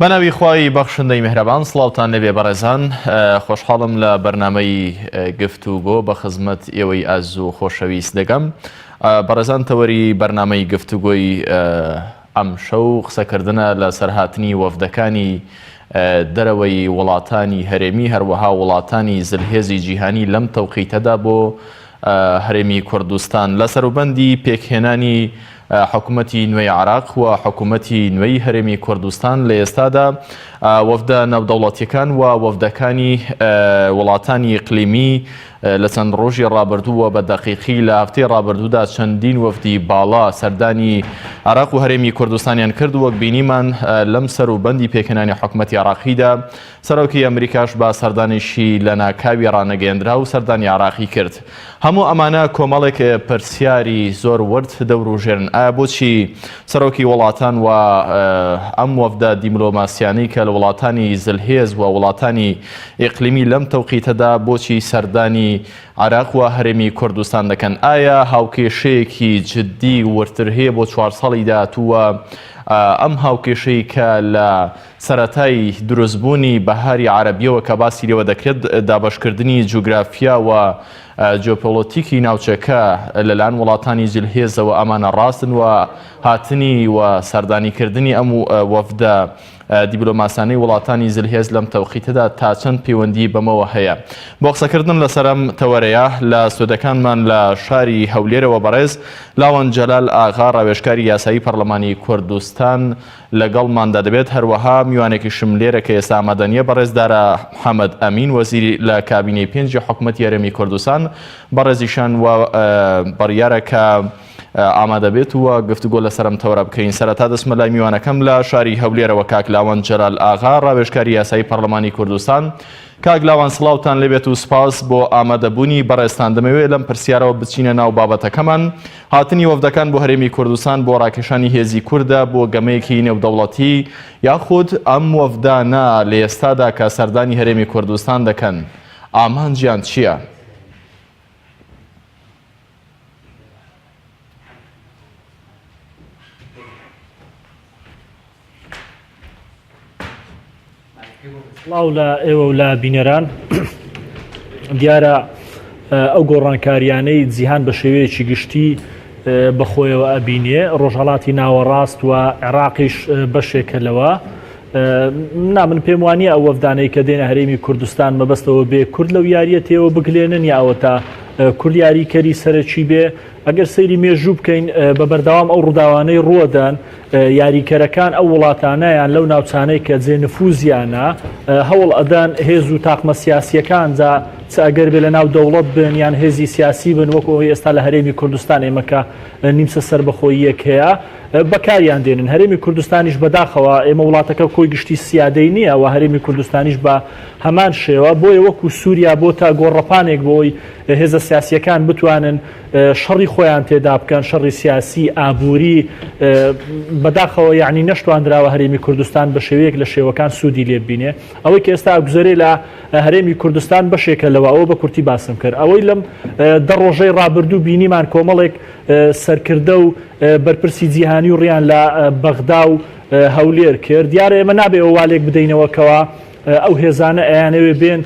بەناوی خوای بەخشندەی میهرەبان سڵاوتان لەبێ بەڕێزان خۆشحاڵم لە بەرنامەی گفتوگۆ بە خزمەت ئێوەی ئازوو خۆشەویست دەگەم. بەڕێزان تەوەری بەرنامەی گفتوگۆی ئەم شەو قسەکردنە لە سەرهاتنی وەفدەکانی دەرەوەی وڵاتانی هەرێمی هەروەها وڵاتانی زلهێزی جیهانی لەم تەوقیتەدا بۆ هەرێمی کوردستان لە سەروبەندی پێکهێنانی حکوومەتی نوێی عراق و حکوومەتی نوێی هەرێمی کوردستان لە ئێستادا وەفدە نەودەوڵەتیەکان و وەفدەکانی وڵاتانی ئیقلیمی لە چەند ڕۆژی ڕابردووە بە دەقیقی لە هەفتەی ڕابردوودا چەندین وەفدی باڵا سەردانی عراق و هەرێمی کوردستانیان کرد وەک بینیمان لەم سەروبەندی پێکهێنانی حکوومەتی عراقیدا سەرۆکی ئەمریکاش با سەردانیشی لە ناکاوی ڕانەگەیەندرا و سەردانی عراقی کرد. هەموو ئەمانە کۆمەڵێک پرسیاری زۆر ورد دەوروژێرن. ئایا بۆچی سەرۆکی وڵاتان و ئەم وەفدە دیملۆماسیانەی کە لە وڵاتانی زلهێز و وڵاتانی ئیقلیمی لەم تەوقیتەدا بۆچی سەردانی عراق و هەرێمی کوردستان دەکەن؟ ئایا هاوکێشەیەکی جددی ورتر هەیە بۆ 4 ساڵی داهاتووە ئەم هاوکێشەی کە لە سەرەتای دروستبوونی بەهاری عەرەبیەوە کە باسی لێوە دەکرێت دابەشکردنی جوگرافیا و جیۆپۆلیتیکی ناوچەکە لەلایەن وڵاتانی جلهێزەوە ئەمانە ڕاستن و هاتنی و سەردانیکردنی ئەم وەفدە دیبلۆماسیانەی وڵاتانی زلهێز لەم تەوقیتەدا تا چەند پەیوەندی بەمەوە هەیە. بۆ قسەکردن لەسەرم تەوەرەیە لە سودەکانمان لە شاری هەولێرەوە بەڕێز لاوەن جەلال ئاغا ڕاوێژکاری یاسایی پەرلەمانی کوردستان لەگەڵماندا دەبێت. هەروەها میوانێکیشم لێرە کە ئێستا ئامادەنیە بەڕێزدارە محەممەد ئەمین وەزیری لە کابینەی 5 حکوومەتی هەرێمی کوردستان بەڕێزیشان و بڕیارە کە ئامادە بێت و گفتوگۆ لەسەرم تەورە بکەین. سەرەتا دەستمە لای میوانەکەم لە شاری هەولێرەوە کاک لاوەن جەلال ئاغا ڕاوێژکاری یاسایی پەرلەمانی کوردستان. کاک لاوان سڵاوتان لێبێت و سپاس بۆ ئامادەبوونی بەڕێستان. دەمەوێت لەم پرسیارەوە بچینە ناو بابەتەکەمان. هاتنی وەفدەکان بۆ هەرێمی کوردستان بۆ ڕاکێشانی هێزی کووردە بۆ گەمەیەکی نێودەوڵەتی یاخود ئەم وەفدانە لە ئێستادا کە سەردانی هەرێمی کوردستان دەکەن ئامانجیان چییە؟ سڵاو لە ئێوە و لە بینەران. دیارە ئەو گۆڕانکاریانەی جیهان بە شێوەیەکی گشتی بەخۆیەوە ئەبینێ ڕۆژهەڵاتی ناوەڕاست و عێراقیش بەشێکە لەوە. من پێم وانییە ئەو وەفدانەی کە دێنە هەرێمی کوردستان مەبەستەوە بێ کورد لەو یاریەتەوە بگلێنن یاوە تا کورد یاریکەری سەرەکی بێ. ئەگەر سەیری مێژوو بکەین بە بەردەوام ئەو ڕووداوانەی ڕوەدان یاریکەرەکان ئەو وڵاتانەیان لەو ناوچانەی کە جێ نفوزیانە هەوڵ ئەدان هێز و تاقمە سیاسیەکان جا چ ئەگەر بێ لە ناو دەوڵەت بن یان هێزی سیاسی بن وەکو ئێستا لە هەرێمی کوردستان ئێمەکە نیمسە سەربەخۆییەک هەیە بەکاریان دێنن. هەرێمی کوردستانیش بەداخەوە ئێمە وڵاتەکە کۆی گشتی سیادەی نییە و هەرێمی کوردستانیش بە هەمان شێوە بۆیە وەکو سووریا بۆ تا گۆڕەپانێک بۆی هێزە سیاسیەکان بتوانن شەڕی خۆیان تێدا بکەن، شەڕی سیاسی ئابووری بەداخەوە یعنی نەشتواندراوە هەرێمی کوردستان بە شێوەیەک لە شێوەکان سوودی لێ ببینێ. ئەوەی کە ئێستا گوزەرێ لە هەرێمی کوردستان بەشێکە لەوە ئەوە بە کورتی باسم کرد. ئەوەی لەم دە ڕۆژەی ڕابردوو بینیمان کۆمەڵێک سەرکردە و بەرپرسی جیهانی و ڕیان لە بەغدا و هەولێر کرد. دیارە ئێمە نابێ ئەووالێک بدەینەوەکەوە ئەو هێزانە ئەیانەوێ بێن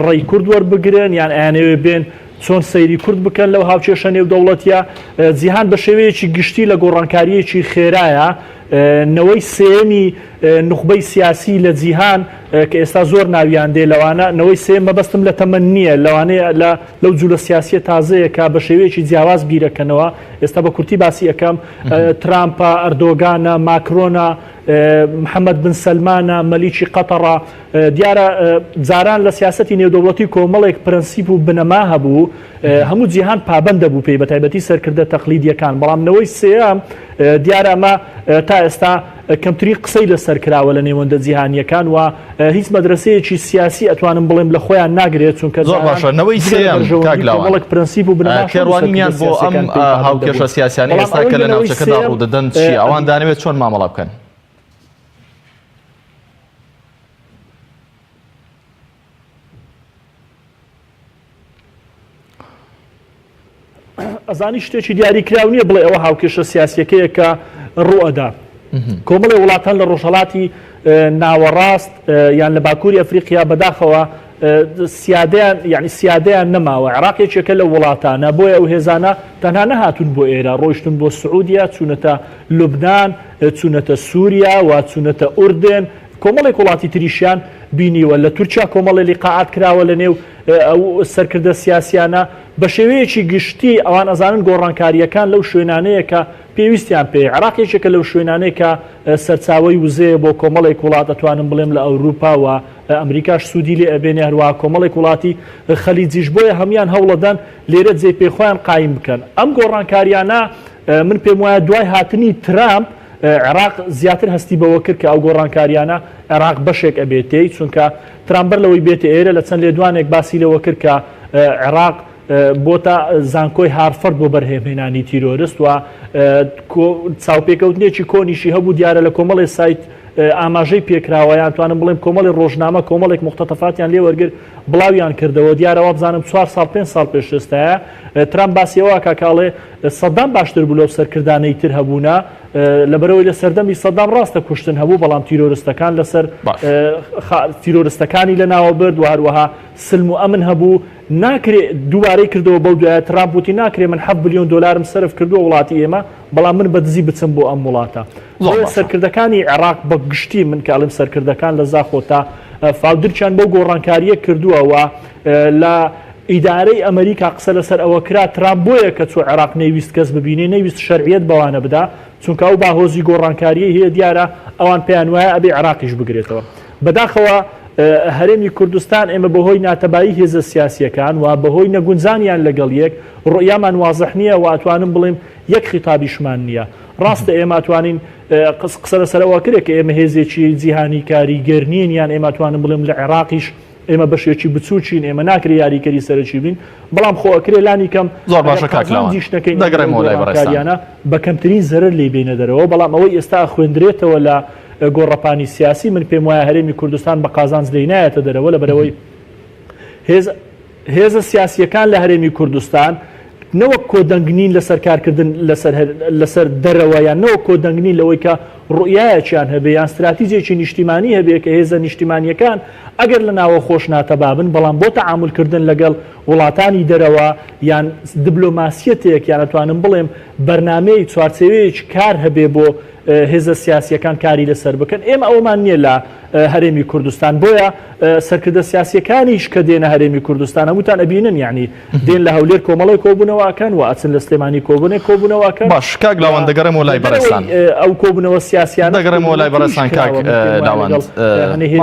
ڕێی کورد وەربگرن یان ئەیانەوێ بێن چۆن سەیری کورد بکەن لەو هاوچێشە نێودەوڵەتیە. جیهان بە شێوەیەکی گشتی لە گۆڕانکاریەکی خێرایە نەوەی سێمی نخبەی سیاسی لە جیهان کە ئێستا زۆر ناویان دێ لەوانە نەوەی سێم مەبەستم لە تەمەن نییە لەوانەیە لەو جوولە سیاسیە تازەیە کە بە شێوەیەکی جیاواز بیرەکەنەوە. ئێستا بە کورتی باسی یەکەم ترامپە، ئەردۆگانە، ماکرۆنە، محەممەد بن سەلمانە، مەلیکی قەتەڕە. دیارە جاران لە سیاسەتی نێودەوڵەتی کۆمەڵێک پرەنسیپ و بنەما هەبوو هەموو جیهان پابەندە بوو پێی بە تایبەتی سەرکردە تەقلیدیەکان. بەڵام نەوەی سێم دیارە ئەمە تا ئێستا کەمتری قسەی لەسەر کراوە لە نێوەندە جیهانیەکان و هیچ مەدرسەیەکی سیاسی ئەتوانم بڵێم لە خۆیان ناگرێت چونکە زۆر باشە. نەوەی سێم کاگلاوەڵک پرەنسیپ و کێڕوانیان بۆ ئەم هاوکێشە سیاسیانە ئێستا کە لە ناوچەکەدا ڕوودەدەن چی ئەوان دانەوێت چۆن مامەڵە بکەن؟ ئەزانی شتێکی دیاریکراو نییە بڵێ ئەوە هاوکێشە سیاسیەکەیە کە ڕوئەدا. کۆمەڵی وڵاتان لە ڕۆژهەڵاتی ناوەڕاست یان لە باکووری ئەفریقیا بەداخەوە سیادەیان نەماوە. عێراقێکێکە لە وڵاتانە بۆیە ئەو هێزانە تەنها نەهاتون بۆ ئێرە، ڕۆیشتون بۆ سعودیا، چوونەتە لوبنان، چوونەتە سووریا و چوونەتە ئوردن، کۆمەڵێک وڵاتی تریشیان بینیوە. لە تورکیا کۆمەڵی لیقاعات کراوە لە نێو ئەو سەرکردە سیاسیانە بە شێوەیەکی گشتی ئەوان ئەزانن گۆڕانکاریەکان لەو شوێنانەیە کە پێویستیان پێ. عێراقێکێکە لەو شوێنانەیە کە سەرچاوی وزەیە بۆ کۆمەڵێک وڵات، ئەتوانم بڵێم لە ئەوروپا و ئەمریکاش سوودی لێ ئەبێنێ، هەروەها کۆمەڵێک وڵاتی خەلیجیش، بۆیە هەمان هەوڵەدان لێرە جێ پێخۆیان قایم بکەن. ئەم گۆڕانکاریانە من پێم وایە دوای هاتنی ترامپ عێراق زیاتر هەستی بەوە کرد کە ئەو گۆڕانکاریانە عێراق بەشێک ئەبێتەی، چونکە ترامپ لەوەی بێتە ئێرە لە چەند لێدوانێک باسی لەوە کرد کە عێراق بۆتە زانکۆی هارفرد بۆ بەرهێمهێنانی تیرۆریست و چاوپێکەوتنێکی کۆنیشی هەبوو دیارە لە کۆمەڵی سایت ئاماژەی پێکراوەیان توانم بڵێم کۆمەڵی ڕۆژنامە کۆمەڵێک مختەتەفاتیان لێ وەرگر بڵاویان کردەوە. دیارەوە بزانم 4 ساڵ 5 ساڵ پێشستایە ترامپ باسیەوە کاکاڵێ سەدام باشتر بوو لەو سەرکردانەی تر هەبوونا، لەبەرەوەی لە سەردەمی سەدام ڕاستە کوشتن هەبوو، بەڵام تیرۆریستەکان لەسەر تیرۆریستەکانی لە ناوە برد و هەروەها سلم و ئەمن هەبوو. ناکرێ دووبارەی کردەوە بەو دوایە ترامپ وتی ناکرێ من 7 بلیۆن دلارم سەرف کردووە وڵاتی ئێمە، بەڵام من بەدزی بچم بۆ ئەم وڵاتە. سەرکردەکانی عێراق بە گشتی من کاڵم سەرکردەکان لە زاخۆتا فاودرچیان بۆ گۆڕانکاریە کردووەوە. لە ئیدارەی ئەمریکا قسە لەسەر ئەوە کرا ترامپ بۆیە کە چۆ عێراق نەیویست کەس ببینێ، نەیویست شەرعیەت بەوانە بدا، چونکە ئەو باهۆزی گۆڕانکاریە هەیە دیارە ئەوان پێیان وایە ئەبێ عێراقیش بگرێتەوە. بەداخەوە هەرێمی کوردستان ئێمە بەهۆی ناتەبایی هێزە سیاسیەکان و بەهۆی نەگونجانیان لەگەڵ یەک ڕۆیامان وازەح نییە و ئەتوانم بڵێم یەک خیتابیشمان نییە. ڕاستە ئێمە ئەتوانین قسە لەسەرەوە کرێت کە ئێمە هێزێکی جیهانی کاریگەرنین یان ئێمە ئەتوانم بڵێم لە عێراقیش ئێمە بەشێکی بچوچین، ئێمە ناکرێ یاریکەری سەرچی بین، بەڵام خۆ ئەکرێ لانی کەم زۆر باشە کاکلاوان دەگەڕێمەوەلایبەرستانیانە بە کەمترین زەرر لێ بینە دەرەوە. بەڵام ئەوەی ئێستا خوێندرێتەوە لە گۆڕەپانی سیاسی من پێم وایە هەرێمی کوردستان بە قازانج لێی نایەتە دەرەوە، لەبەرەوەی هێزە سیاسیەکان لە هەرێمی کوردستان نەوەک کۆدەنگنین لەسەر کارکردن لەسەر دەرەوە یان نەوەک کۆدەنگنین لەوەی کە ڕوئایەکیان هەبێ یان استراتیجێکی نیشتیمانی هەبێ کە هێزە نیشتیمانیەکان ئەگەر لە ناوە خۆش ناتەبابن، بەڵام بۆ تەعاملکردن لەگەڵ وڵاتانی دەرەوە یان دیبلۆماسیەتێک یان ئەتوانم بڵێم بەرنامەی چوارچێوەیەکی کار هەبێ بۆ هێزە سیاسیەکان کاری لەسەر بکەن. ئێمە ئەومان نییە لە هەرێمی کوردستان، بۆیە سەرکردە سیاسیەکانیش کە دێنە هەرێمی کوردستان هەمووتان ئەبینن، یعنی دێن لە هەولێر کۆمەڵی کۆبوونەوەکەن و ئەچن لە سلێمانی کۆبوونەوەکەن. باش کاک لاوەند دەگەڕێمەوە لای بەرەستان، ئەو کۆبوونەوە سیاسیان دەگەڕێمەوە لای بەرەستان. کاک لاوەند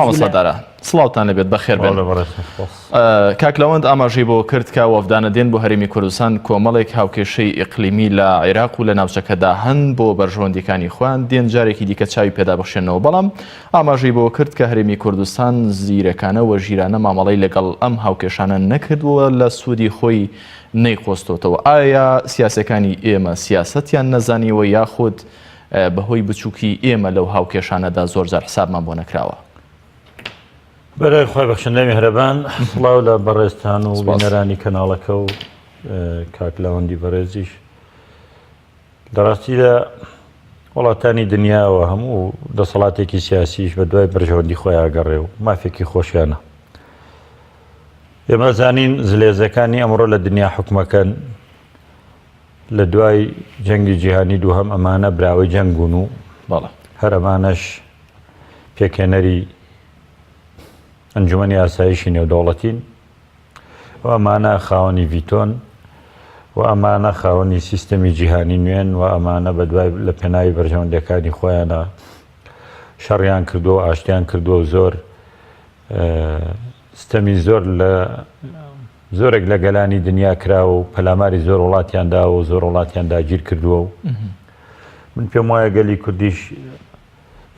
مامۆستادارە سڵاوتان لەبێت بەخێر بێت. کاک لاوەند ئاماژەی بۆ کرد کە وەفدانە دێن بۆ هەرێمی کوردستان کۆمەڵێک هاوکێشەی ئیقلیمی لە عێراق و لە ناوچەکەدا هەن بۆ بەرژەوەندیەکانی خۆیان دێن جارێکی دیکە چاوی پێدا بخشێنەوە، بەڵام ئاماژەی بۆ کرد کە هەرێمی کوردستان زیرەکانە و ژیرانە مامەڵەی لەگەڵ ئەم هاوکێشانە نەکردووە لە سوودی خۆی نەیخۆستۆتەوە. ئایا سیاسەکانی ئێمە سیاسەتیان نەزانیوە یاخود بەهۆی بچووکی ئێمە لەو هاوکێشانەدا زۆر جار حسابمان بۆ نەکراوە؟ بەرای خۆی بەخشندەی میهرەبان، سڵاو لە بەڕێستان و بینەرانی کەناڵەکە و کاک لاوەندی بەڕێزیش. لەڕاستیدا وڵاتانی دنیاوە هەموو دەسەڵاتێکی سیاسیش بە دوای بەرژەوەندی خۆی ئاگەڕێ و مافێکی خۆشیانە. ئێمە زانین زلێزەکانی ئەمڕۆ لە دنیا حکومەکەن لە دوای جەنگی جیهانی دووهەم ئەمانە براوەی جەنگبوون و هەر ئەمانەش پێکێنەری ئەنجومەنی ئاسایشی نێودەوڵەتین و ئەمانە خاوەنی ڤیتۆن و ئەمانە خاوەنی سیستەمی جیهانی نوێن و ئەمانە بە دوای لە پێناوی بەرژەوەندەکانی خۆیانە شەڕیان کردووە، ئاشتیان کردووە و زۆر ستەمی زۆر لە زۆرێک لە گەلانی دنیا کراوە و پەلاماری زۆر وڵاتیانداوە و زۆر وڵاتیان داگیر کردووە و من پێم وایە گەلی کوردیش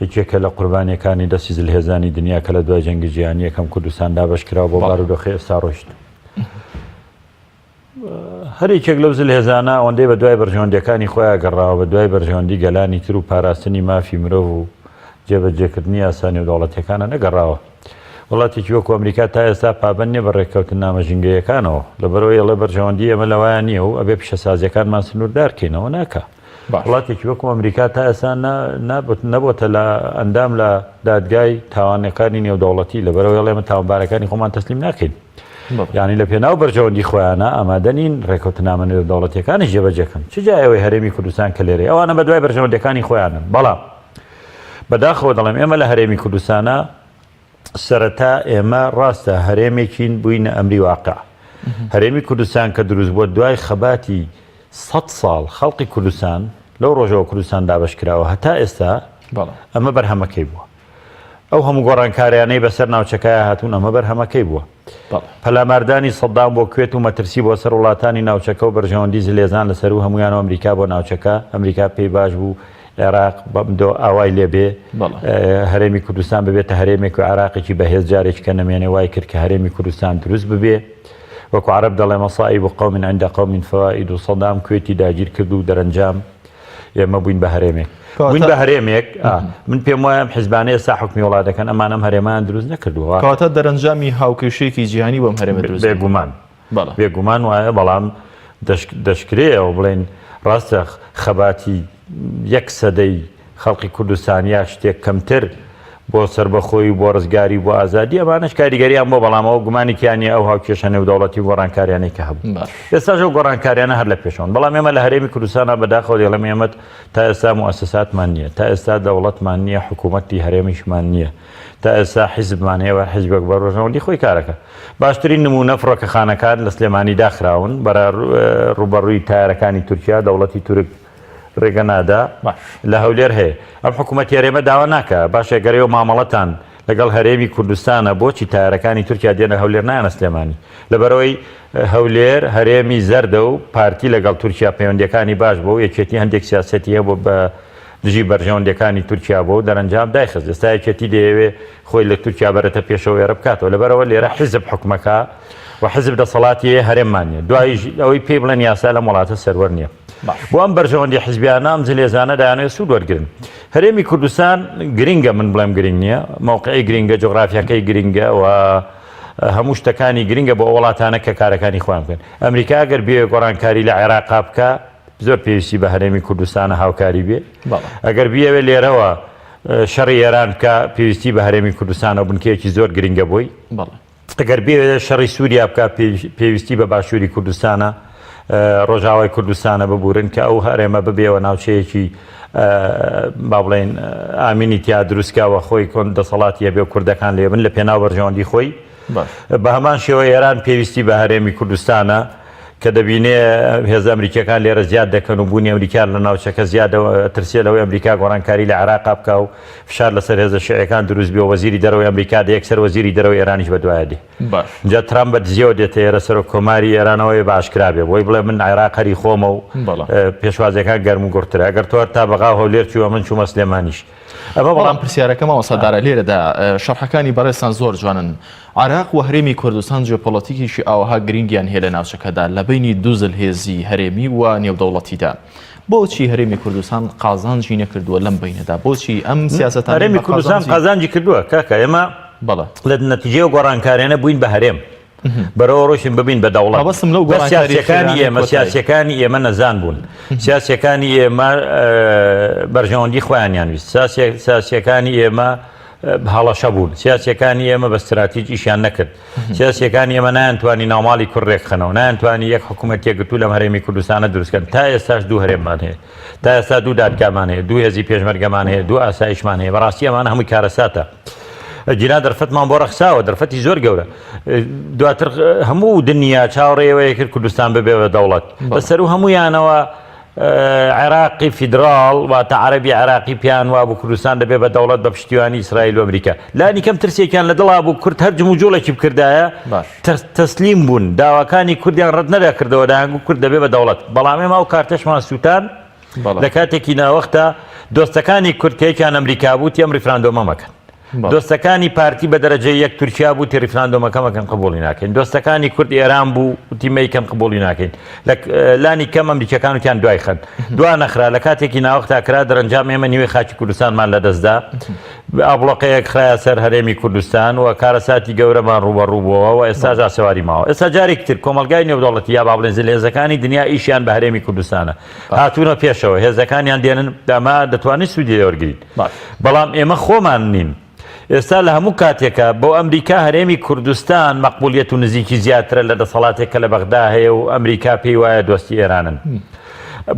یەکێکە لە قوربانیەکانی دەستی زلهێزانی دنیا کە لە دوای جەنگی جیهانی یەکەم کوردستان دابەش کراوە بۆ بارودۆخی ئێستا ڕۆیشت. هەرێکێک لەو زلهێزانە ئەوەندەی بە دوای بەرژەوەندیەکانی خۆیان گەڕاوە، بە دوای بەرژەوەندی گەلانی تر و پاراستنی مافی مرۆڤ و جێبەجێکردنی یاسا نێودەوڵەتیەکانە نەگەڕاوە. وڵاتێکی وەکو ئەمریکا تا ئێستا پابەند نییە بە ڕێککەوتن نامەژینگەیەکانەوە، لەبەرەوەی ئەڵێ بەرژەوەندی ئێمە لەوایان نییە و ئەبێ پیشەسازیەکانمان سنووردارکەینەوە ناکە. وڵاتێکی وەکو ئەمریکا تا ئێستا نەبووتە لە ئەندام لە دادگای تاوانەکانی نێودەوڵەتی لەبەرەوەی ئێمە تاوانبارەکانی خۆمان تەسلیم ناکەین یعنی لە پێناو بەرژەوەندی خۆیانە ئامادەنین ڕێکەوتنامە نێودەوڵەتیەکانی جێبەجێکەن چ جایەوەی هەرێمی کوردستان کە لێرەیە ئەوانە بە دوای بەرژەوەندەکانی خۆیانن بەڵام بەداخەوە دەڵێم ئێمە لە هەرێمی کوردستانە سەرەتا ئێمە ڕاستە هەرێمێکین بووینە ئەمری واقع هەرێمی کوردستان کە دروست بووە دوای خەباتی 100 ساڵ خەڵقی کوردستان لەو ڕۆژەوە کوردستان دابەشکراوە هەتا ئێستا ئەمە بەرهەمەکەی بووە ئەو هەموو گۆڕانکاریانەی بەسەر ناوچەکایە هاتوون ئەمە بەرهەمەکەی بووە پەلاماردانی سەدام بۆ کوێت و مەترسی بۆ سەر وڵاتانی ناوچەکە و بەرژەوەندی زلێزان لەسەر و هەمویان و ئەمریکا بۆ ناوچەکە ئەمریکا پێی باش بوو عێراق بەمدۆ ئاوای لێبێ هەرێمی کوردستان ببێتە هەرێمێک و عراقێکی بەهێز جارێککە نەمێنێ وای کرد کە هەرێمی کوردستان دروست ببێ وەکو عەرەب دەڵێ مەصائب قوم عند قوم فوائد و سەدام کوێتی داگیر کرد و دەرەنجام ئێمە بووین بە هەرێمێک بووین بە هەرێمێک من پێم وایە حیزبانەیە ئێستا حکمی وڵاتەکەن ئەمانەم هەرێمان دروست نەکردووە کەواتە دەرەنجامی هاوکێشەیەکی جیهانی بۆم هەرێمە دروست بێگومان وایە بەڵام دەشکرێەوە بڵێن ڕاستە خەباتی 1 سەدەی خەڵقی کوردستان یا شتێک کەمتر بۆ سربەخۆی بۆ ڕزگاری بۆ ئازادی ئەمانش کاریگەریان بۆ بەڵامەوە گومانێکیانی ئەو هاوکێشە نێودەوڵەتی گۆڕانکاریانەی کە هەبوو ئێستاژ ئەو گۆڕانکاریانە هەر لە پێشەوە بەڵام ئێمە لە هەرێمی کوردستانە بەداخەوە دەڵێم ئێمە تا ئێستا موسساتمان نییە تا ئێستا دەوڵەتمان نییە حکوومەتی هەرێمیشمان نییە تا ئێستا حیزبمانەیەوە حیزبێک بە ڕۆژەوەندی خۆی کارەکە باشترین نمونە فڕۆکەخانەکان لە سلێمانی داخراون بەرە ڕوبەڕووی تایارەکانی تورکیا دەوڵەتی تورک ڕێگە نادا لە هەولێر هەیە ئەم حکوومەتی هەرێمە داوا ناکە باشە گەرەوە مامەڵەتان لەگەڵ هەرێمی کوردستانە بۆچی تایارەکانی تورکیا دێنە هەولێر نایەنە سلێمانی لەبەرەوەی هەولێر هەرێمی زەردە و پارتی لەگەڵ تورکیا پەیوەندیەکانی باش بۆ و یەکێتی هەندێک سیاسەتی هەیە بۆ بە دژی بەرژەوەندەکانی تورکیا بۆ و دەرەنجام دایخست ئێستا یەکێتی دەیەوێ خۆی لە تورکیا بەرەتە پێشەوە ێرە بکاتەوە لەبەرەوە لێرە حیزب حکومەکە و حزب دەسەڵاتی هەرێممان نیە دوای ئەوەی پێی بڵێن یاسا لە وڵاتە سەروەر نییە بۆ ئەم بەرژەوەندی حیزبیانە ئەم جلێزانە دایانوێت سوود وەرگرن هەرێمی کوردستان گرنگە من بڵێم گرنگ نییە موقعی گرنگە جغرافیەکەی گرنگە و هەموو شتەکانی گرنگە بۆ وڵاتانە کە کارەکانی خۆیان بکەن ئەمریکا ئەگەر بێ گۆڕانکاری لە عێراق بکە زۆر پێویستی بە هەرێمی کوردستانە هاوکاری بێ ئەگەر بیەوێ لێرەوە شەڕی ئێران بکە پێویستی بە هەرێمی کوردستانە بنکەیەکی زۆر گرنگە بۆی ئەگەر بێ شەڕی سووریا بکە پێویستی بە باشووری کوردستانە ڕۆژاوای کوردستانە ببورن کە ئەو هەرێمە ببێەوە ناوچەیەکی با بڵێن ئامینی تیا دروستکەوە خۆی کۆن دەسەڵاتی هەبێ و کوردەکان لێ بن لە پێناو بەرژەوەندی خۆی بە هەمان شێوە ئێران پێویستی بە هەرێمی کوردستانە کە دەبینێ هێز ئەمریکیەکان لێرە زیاد دەکەن و بوونی ئەمریکا لە ناوچەکە زیاد ترسێ لەوەی ئەمریکا گۆڕانکاری لە عێراق بکە و فشار لەسەر هێزە شیعەکان دروست بێ و وەزیری دەرەوەی ئەمریکا دەیەکسەر وەزیری دەرەوەی ئێرانیش بەدوایە دێ جا ترامپ بە دزیەوە دێتە ئێرە سەر کۆماری ئێرانەوەی باشکرا بێ بۆی بڵێ من عێراق هەری خۆمە و پێشوازەکان گەرم و گورترە ئەگەر تۆ تا بەغا هەولێر چووە من چوومە سلێمانیش ئەمە بەڵام پرسیارەکەمەوە سەدارە لێرەدا شەرحەکانی بەڕێستان زۆر جوانن عێراق و هەرێمی کوردستان جیۆپۆلیتیکیشی ئاوەها گرنگیان هەیە لە ناوچەکەدا لە بینی دوو جلهێزی هەرێمی و نێودەوڵەتیدا بۆچی هەرێمی کوردستان قازانجی نەکردووە لەم بینەدا بۆچی ئەم سیاسەتان هەرێمی کوردستان قازانجی کردووە کاکە ئێمە لە نەتیجەی گۆڕانکاریانە بووین بە هەرێم بەرەوە ڕۆشن ببین بە دەوڵەت سیاسەکانی ئێمە نەزان بوون سیاسەکانی ئێمە بەرژەوەندی خۆیانیان ویست سیاسەکانی ئێمە هەڵەشە بوون سیاسەکانی ئێمە بە استراتیجیشیان نەکرد سیاسەکانی ئێمە نایانتوانی ناوماڵی کوڕێک خەنەوە نایانتوانی یەک حکوومەتێک گرتو لەم هەرێمی کوردستانە دروستکەن تا ئێستاش دوو هەرێممان هەیە تا ئێستا دوو دادگامان هەیە دوو هێزی پێشمەرگەمان هەیە دوو ئاسایشمان هەیە بەڕاستی ئەمان هەمووی کارەساتە جینا دەرفەتمان بۆ ڕەخساوە دەرفەتی زۆر گەورە دواتر هەموو دنیا چاوەڕێەوەی کرد کوردستان ببێەوە دەوڵەت بەسەر و هەمویانەوە عێراقی فیدراڵ واتە عەرەبی عێراقی پیان وا بوو کوردستان دەبێ بە دەوڵەت بە پشتیوانی ئیسرائیل و ئەمریکا لانی کەم ترسێکیان لە دڵا بوو کورد هەر جمو جۆڵێکی بکردایە تەسلیم بوون داواکانی کوردیان ڕەت نەداکردەوە داهەنگوو کورد دەبێ بە دەوڵەت بەڵام ئێمە ئەو کارتەشمان سووتان لە کاتێکی ناوەختە دۆستەکانی کورد کە یەکیان ئەمریکا بوو تێم ڕیفراندۆمە مەکەن دۆستەکانی پارتی بە دەرەجە یەک تورکیا بوو ریفراندۆمەکەمەکەن قبولی ناکەین دۆستەکانی کورد ئێران بوو تیمەیکەم قبولی ناکەین لانی کەم ئەمریکەکان وتیان دوای خەن دوا نەخرا لە کاتێکی ناوەختا کرا دەرەنجام ئێمە نیوەی خاکی کوردستانمان لەدەستدا ئابڵۆقەیەک خراە سەر هەرێمی کوردستان و کارەساتی گەورەمان ڕوبەڕووبەوە و ئێستا جاسەواری ماوە ئێستا جارێک تر کۆمەلگای نێودەوڵەتی یا با بڵێن هێزەکانی دنیا ئیشیان بە هەرێمی کوردستانە هاتوونە پێشەوە هێزەکانیان دێنن داما دەتوانین سوودی لێوەرگین بەڵام ئێمە خۆمان نین ئێستا لە هەموو کاتێکە بۆ ئەمریکا هەرێمی کوردستان مەقبولیەت و نزیکی زیاترە لە دەسەڵاتێکە لە بەغدا هەیە و ئەمریکا پێی وایە دۆستی ئێرانن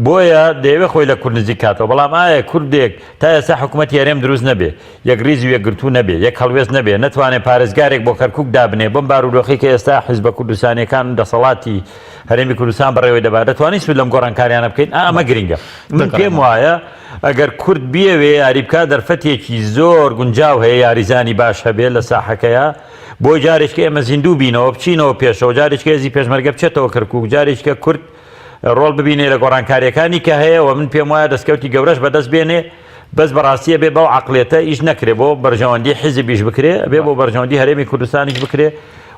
بۆیە دەیەوێت خۆی لە کورد نزیک کاتەوە بەڵام ئایا کوردێک تا ئێستا حکوومەتی هەرێم دروست نەبێ یەک ریزی و یەکگرتوو نەبێ یەک هەڵوێست نەبێ نەتوانێت پارێزگارێک بۆ کەرکووک دابنێ بەم بارودۆخی کە ئێستا حیزبە کوردستانیەکان دەسەڵاتی هەرێمی کوردستان بەڕێوەی دەبات دەتوانین سود لەم گۆڕانکاریانە بکەین ئەمە گرنگە من پێم وایە ئەگەر کورد بیەوێ یاریبکە دەرفەتێکی زۆر گونجاو هەیە یاریزانی باش هەبێت لە ساحەکەیە بۆ جارێککە ئێمە زیندوو بینەوە بچینەوە پێشەوە جارێککە هێزی پێشمەرگە بچێتەوە کەرکووک جارێککە کورد ڕۆڵ ببینێ لە گۆڕانکاریەکانی کە هەیە و من پێم وایە دەستکەوتی گەورەش بەدەست بێنێ بەس بەڕاستیە بێ بەو عقلێتە ئیش نەکرێ بۆ بەرژەوەندی حیزبیش بکرێ بێ بۆ بەرژەوەندی هەرێمی کوردستانیش بکرێ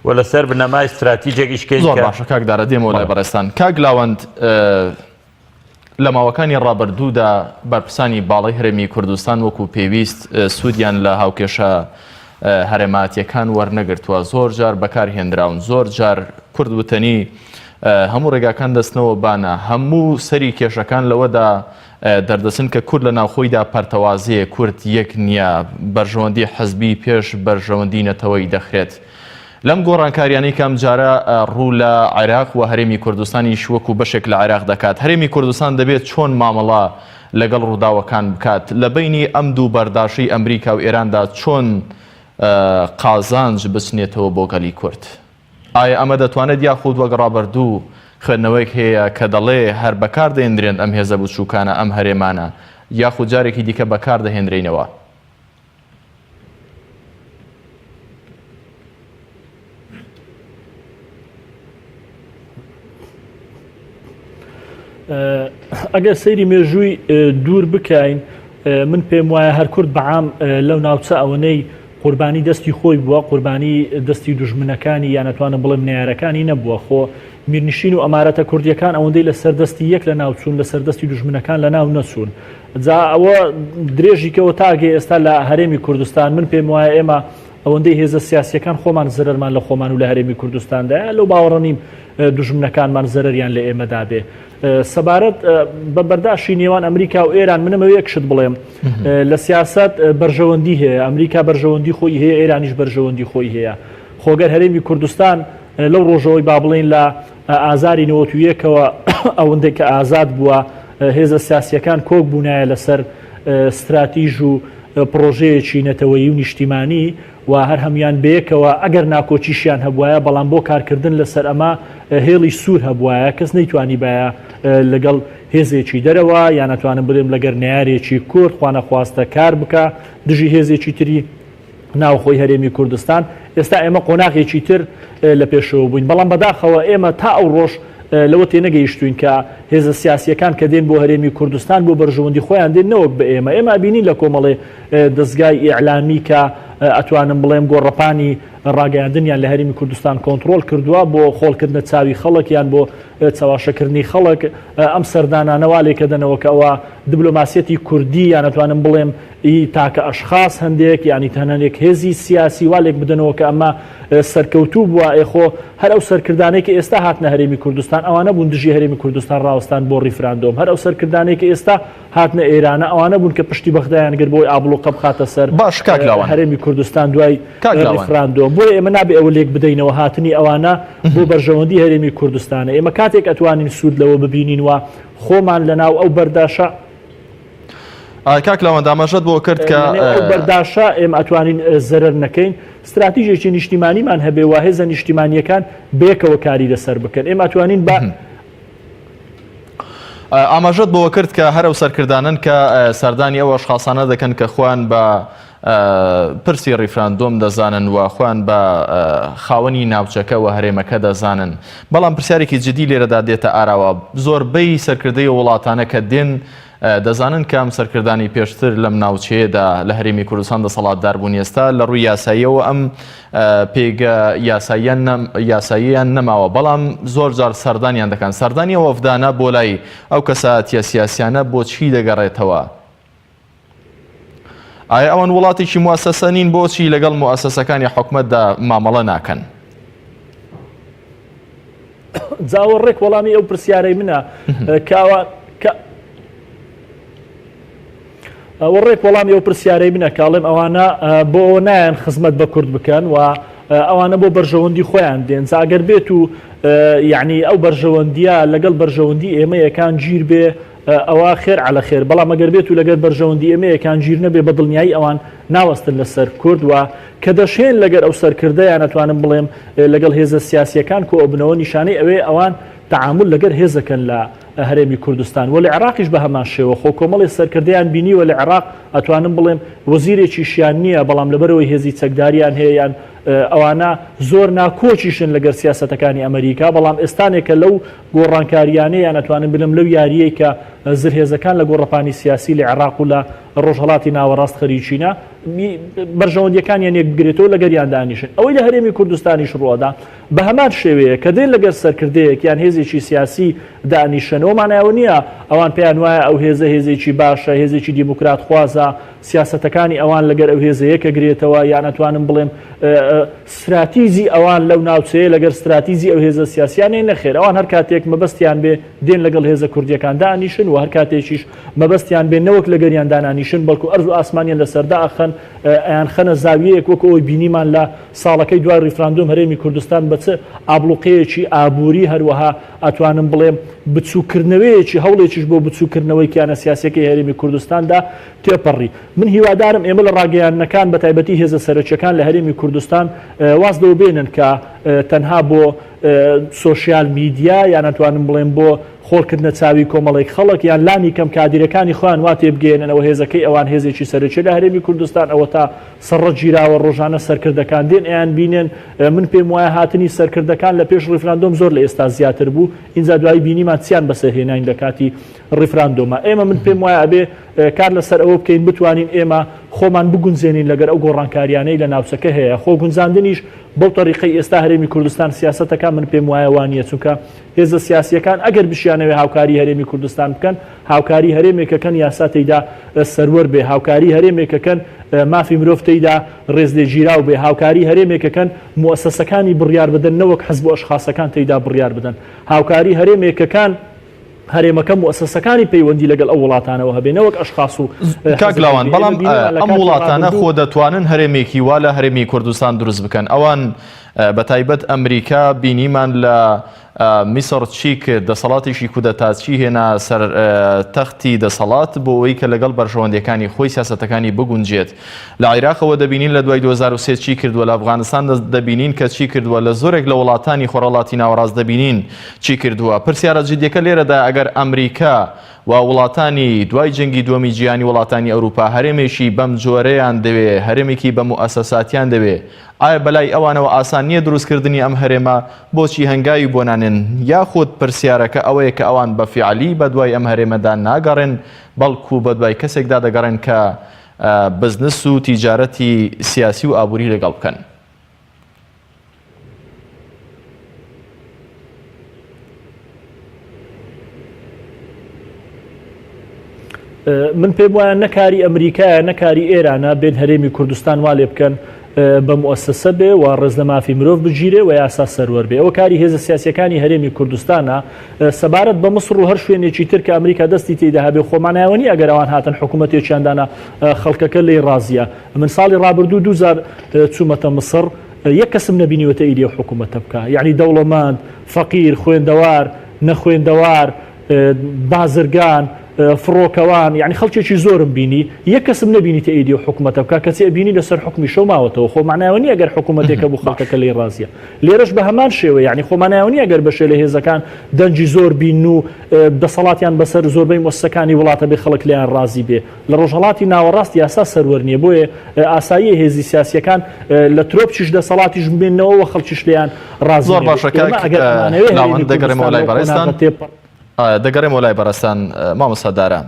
و لەسەر بنەمای استراتیجێکیشکەین زۆر باشە کاک دارە دێمەوە لای بەڕێستان کاک لاوەند لە ماوەکانی ڕابردوودا بەرپرسانی باڵای هەرێمی کوردستان وەکو پێویست سوودیان لە هاوکێشە هەرێماتیەکان وەرنەگرتووە زۆر جار بەکارهێنراون زۆر جار کورد وتەنی هەموو ڕێگاکان دەستنەوە بانە هەموو سەری کێشەکان لەوەدا دەردەچن کە کورد لە ناوخۆیدا پەرتەوازەیە کورد یەک نییە بەرژەوەندی حەزبی پێش بەرژەوەندی نەتەوەی دەخرێت لەم گۆڕانکاریانەی کەم جارە ڕوو لە عێراق و هەرێمی کوردستانیش وەکو بەشێک لە عێراق دەکات هەرێمی کوردستان دەبێت چۆن مامەڵە لەگەڵ ڕووداوەکان بکات لە بینی ئەم دوو بەرداشی ئەمریکا و ئێراندا چۆن قازانج بچنێتەوە بۆ گەلی کورد ئایا ئەمە دەتوانێت یاخود وەک ڕابردوو خوێندنەوەیک هەیە کە دەڵێ هەر بەکار دەهێنرێن ئەم هێزە بچووکانە ئەم هەرێمانە یاخود جارێکی دیکە بەکار دەهێنرێنەوە ئەگەر سەیری مێژووی دوور بکەین من پێم وایە هەر کورد بەعام لەو ناوچە ئەوەنەی قوربانی دەستی خۆی بووە قوربانی دەستی دوژمنەکانی یان نەتوانم بڵێم نێارەکانی نەبووە خۆ میرنشین و ئەمارەتە کوردیەکان ئەوەندەی لە سەردەستی یەک لە ناوچوون لە سەردەستی دوژمنەکان لە ناو نەچوون جا ئەوە درێژیکەوە تاگەی ئێستا لە هەرێمی کوردستان من پێم وایە ئێمە ئەوەندەی هێزە سیاسیەکان خۆمان زەرمان لە خۆمان و لە هەرێمی کوردستاندایە لەو باوەڕەنیم دوژمنەکانمان زەرریان لە ئێمەدا بێ سەبارەت بە بەرداشی نێوان ئەمریکا و ئێران منەمە یەکشت بڵێم لە سیاست بەرژەوەندی هەیە ئەمریکا بەرژەوەندی خۆی هەیە ئێرانیش بەرژەوەندی خۆی هەیە خۆگەر هەرێمی کوردستان لەو ڕۆژەوەی با بڵێن لە ئازاری 91ەوە ئەوەندەی کە ئازاد بووە هێزە سیاسیەکان کۆک بوونایە لەسەر استراتیژ و پرۆژەیەکی نەتەوەیی و نیشتیمانی و هەر هەمویان بەیەکەوە ئەگەر ناکۆچیشیان هەبوایە بەڵام بۆ کارکردن لەسەر ئەمە هێڵی سوور هەبوایە کەس نەیتوانی بایە لەگەڵ هێزێکی دەرەوە یان نەتوانم بڵێم لەگەر نارێکی کورد خوانەخواستە کار بکە دژی هێزێکی تری ناوخۆی هەرێمی کوردستان ئێستا ئێمە قۆناغێکی تر لە پێشەوە بووین بەڵام بەداخەوە ئێمە تا ئەو ڕۆژ لەوە تێنەگەیشتوین کە هێزە سیاسیەکان کە دێن بۆ هەرێمی کوردستان بۆ بەرژەوەندی خۆیان دێن نەوەک بە ئێمە ئەبینین لە کۆمەڵێ دەستگای ئیعلامی کە ئەتوانم بڵێم گۆڕەپانی ڕاگەیاندنیان لە هەرێمی کوردستان کۆنتترۆل کردووە بۆ خۆڵکردنە چاوی خەڵک یان بۆ چاواشەکردنی خەڵک ئەم سەردانانەوالێکە دەنەوە کە ئەوە دیبلۆماسیەتی کوردی یان ئەتوانم بڵێم تاکە ئەشخاص هەندێک ینی تەنانێک هێزی سیاسی والێک بدەنەوە کە ئەمە سەرکەوتوو بووە ئێخۆ هەر ئەو سەرکردانێکی ئێستا هاتنە هەرێمی کوردستان ئەوانە بوون دژی هەرێمی کوردستان ڕاوەستان بۆ ڕیفراندۆم هەر ئەو سەرکردانێکی ئێستا هاتنە ئێرانە ئەوانە بوون کە پشتی بەخدایان گر بۆی ئابڵوقە بخاتە سەر باش کاکلاوان هەرێمی کوردستان دوای ڕیفراندۆم بۆ ئێمە نابێ ئەوە لێک بدەینەوە هاتنی ئەوانە بۆ بەرژەوەندی هەرێمی کوردستانە ئێمە کاتێک ئەتوانین سوود لەوە ببینین و خۆمان لەناو ئەو بەرداشە کاک لاوەند ئاماژەت بۆ کرد کە بەرداشە ئێمە ئەتوانین زەرەر نەکەین استراتیژێکی نیشتیمانیمان هەبێ و هێزە نیشتیمانیەکان بێکەوە کاری لەسەر بکەن ئێمە ئەتوانین بە ئاماژەت بۆ کرد کە هەرو سەرکردانن کە سەردانی ئەوە ئەشخاصانە دەکەن کە خوان بە پرسی ڕیفراندۆم دەزانن و خوان بە خاوەنی ناوچەکە و هەرێمەکە دەزانن بەڵام پرسیارێکی جدی لێرەدا دێتە ئاراوە زۆربەی سەرکردەی وڵاتانە کە دێن دەزانن کام سەرکردانی پێشتر لەم ناوچەیەدا لە هەرێمی کوردستان دەسەڵاتدار بوون ئێستا لە ڕووی یاساییەوە ئەم پێگە یاساییان نەماوە بەڵام زۆر جار سەردانیان دەکەن سەردانی وەفدانە بۆ لای ئەو کەساتیە سیاسیانە بۆچی دەگەڕێتەوە ئایا ئەوان وڵاتێکی موسەسە نین بۆچی لەگەڵ موسەسەکانی حکومەتدا مامەڵە ناکەن جاوەڕێک وەڵامی ئەو پرسیارەی منە وەڕێک وەڵامی ئەو پرسیارەی منە کاڵێم ئەوانە بۆ نایەن خزمەت بە کورد بکەن و ئەوانە بۆ بەرژەوەندی خۆیان دێن ئەگەر بێت و یعنی ئەو بەرژەوەندیە لەگەڵ بەرژەوەندی ئێمە یەکان گیر بێ ئەوە خێر على خێر بەڵام ئەگەر بێت و لەگەر بەرژەوەندی ئێمە یەکان گیر نەبێ بە دڵنیایی ئەوان ناوەستن لەسەر کورد و کە دەشێن لەگەر ئەو سەرکردەیان نەتوانم بڵێم لەگەڵ هێزە سیاسیەکان کۆ بنەوە نیشانەی ئەوێ ئەوان تعامل لەگەر هێزەکەن لە هەرێمی کوردستان و لە عێراقیش بە هەمان شێوە خۆ کۆمەڵی سەرکردەیان بینیوە لە عێراق ئەتوانم بڵێم وەزیرێکی شیان نییە بەڵام لەبەرەوەی هێزی چەکداریان هەیەیان ئەوانە زۆر ناکۆچیشن لەگەر سیاسەتەکانی ئەمریکا بەڵام ئێستانێکە لەو گۆڕانکاریانەیە نەتوانم بلم لەو یاریەی کە زرهێزەکان لە گۆڕەپانی سیاسی لە عێراق و لە ڕۆژهەڵاتی ناوەڕاست خەریکینە بەرژەوەندیەکانیان یەکگرێتەوە لەگەریان دانیشن ئەوەی لە هەرێمی کوردستانیش ڕووەدا بە هەمان شێوەیە کە دێن لەگەر سەرکردەیەک یان هێزێکی سیاسی دانیشنەوە مانایەوە نییە ئەوان پێیان وایە ئەو هێزە هێزێکی باشە هێزێکی دیموکرات خوازە سیاسەتەکانی ئەوان لەگەر ئەو هێزەیەکە گرێتەوە یان نەتوانم بڵێم استراتیزی ئەوان لەو ناوچەیە لەگەر استراتیزی ئەو هێزە سیاسیانەی نەخێر ئەوان هەر کاتێک مەبەستیان بێ دێن لەگەڵ هێزە کوردیەکان دانیشن و هەر کاتێکیش مەبەستیان بێ نەوەک لەگەریان دانانیشن بەڵکو ئەرز و ئاسمانیان لەسەردا ئەخەن ئەیان خەنە زاویەیەک وەکو ئەوی بینیمان لە ساڵەکەی دوای ریفراندۆم هەرێمی کوردستان بە چ ئابلوقەیەکی ئابووری هەروەها ئەتوانم بڵێم بچووکردنەوەیەکی هەوڵێکیش بۆ بچووکردنەوەی کیانە سیاسەکەی هەرێمی کوردستاندا تێپەڕی من هیوادارم ئێمە لە ڕاگەیاندنەکان بە تایبەتی هێزە سەرچەکان لە هەرێمی کوردستان واز دەوە بێنن کە تەنها بۆ سۆشیال میدیا یان ناتوانم بڵێم بۆ خۆڵکردنە چاوی کۆمەڵێک خەڵک یان لانی کەم کادیرەکانی خۆیان وا تێبگەێننەوە هێزەکەی ئەوان هێزێکی سەرچێ لە هەرێمی کوردستان ئەوە تا سەرڕە گیراوە ڕۆژانە سەرکردەکان دێن ئەیان بینێن من پێم وایە هاتنی سەرکردەکان لە پێش ریفراندۆم زۆر لە ئێستا زیاتر بوو اینجا دوایی بینیمان چیان بەسەرهێناین لە کاتی ریفراندۆمە ئێمە من پێم وایە ئەبێ کار لەسەر ئەوە بکەین بتوانین ئێمە خۆمان بگونجێنین لەگەر ئەو گۆڕانکاریانەی لە ناوچەکە هەیە خۆ گونجاندنیش بەو تەریقەی ئێستا هەرێمی کوردستان سیاسەتەکان من پێم وایە وانە چونکە هێزە سیاسیەکان ئەگەر بشیانەوێ هاوکاری هەرێمی کوردستان بکەن هاوکاری هەرێمێکەکەن یاسا تێیدا سەروەر بێ هاوکاری هەرێمێکەکەن مافی مرۆڤ تێیدا ڕێزلێگیراو بێ هاوکاری هەرێمێکەکەن موسەسەکانی بڕیار بدەن نەوەک حەزب و ئەشخاصەکان تێیدا بڕیار بدەن هاوکاری هەرێمێکەکان هەرێمەکە موسەسەکانی پەیوەندی لەگەڵ ئەو وڵاتانەوە هەبێنەوەک ئەشخاص و کاگلاوان بەڵام ئەم وڵاتانە خۆ دەتوانن هەرێمێکی وا لە هەرێمی کوردستان دروست بکەن ئەوان بە تایبەت ئەمریکا بینیمان لە میسر چی کرد دەسەڵاتێکی کودەتاچی هێنا سەر تەختی دەسەڵات بۆ ئەوەی کە لەگەڵ بەرژەوەندیەکانی خۆی سیاسەتەکانی بگونجێت لە عێراقەوە دەبینین لە دوای 2023 چی کردووە لە ئەفغانستان دەبینین کە چی کردووە لە زۆرێک لە وڵاتانی خۆرهڵاتی ناوەڕاست دەبینین چی کردووە پرسیارە جدیەکە لێرەدا ئەگەر ئەمریکا و وڵاتانی دوای جەنگی دووەمی جیهانی وڵاتانی ئەوروپا هەرێمێکی بەم جۆرەیان دەوێ هەرێمێکی بە موسەساتیان دەوێ ئایا بەلای ئەوانەوە ئاسان نییە دروستکردنی ئەم هەرێمە بۆچی هەنگاوی بۆ نانێن یاخود پرسیارەکە ئەوەیە کە ئەوان بە فیعلی بە دوای ئەم هەرێمەدا ناگەڕێن بەڵکو بە دوای کەسێکدا دەگەڕێن کە بزنس و تیجارەتی سیاسی و ئابووری لەگەڵ بکەن من پێم وایە نەکاری ئەمریکایە نەکاری ئێرانە بێن هەرێمی کوردستان وا لێ بکەن بە موسەسە بێ و ڕێز لە مافی مرۆڤ بگیرێ و یاسا سەروەر بێ ئەوە کاری هێزە سیاسیەکانی هەرێمی کوردستانە سەبارەت بە مەسر و هەر شوێنێکی تر کە ئەمریکا دەستی تێیدا هەبێ خۆمانایەوەنی ئەگەر ئەوان هاتن حکوومەتێکیاندانە خەڵکەکە لێی ڕازیە من ساڵی ڕابردوو 2000 چوومەتە مسر یەک کەسم نەبینیوەتە ئیدی حکوومەتە بکە یعنی دەوڵەمەند فەقیر خوێندەوار نەخوێندەوار بازرگان فڕۆکەوان یعنی خەڵکێکی زۆرم بینی یەک کەسم نەبینیتە ئیدی و حکوومەتە بکە کەچی ئەبینی لەسەر حکمی شەوماوەتەوە خۆمانایەوەنی ئەگەر حکوومەتێکە بوو خەڵکەکە لێی ڕازیە لێرەش بە هەمان شێوە یعنی خۆمانایەوەنی ئەگەر بەشێ لە هێزەکان دەنجی زۆر بین و دەسەڵاتیان بەسەر زۆربەی مؤسسەکانی وڵاتە بێ خەڵک لیان ڕازی بێ لە ڕۆژهەڵاتی ناوەڕاست یاسا سەروەر نییە بۆیە ئاسایی هێزی سیاسیەکان لە ترۆپچیش دەسەڵاتیش بمێنەوە خەڵکیش لیان ڕازی زۆر باشە دەگەڕێمەوە لای بەڕێستان دەگەڕێمەوە لای بەڕێستان مامۆستادارە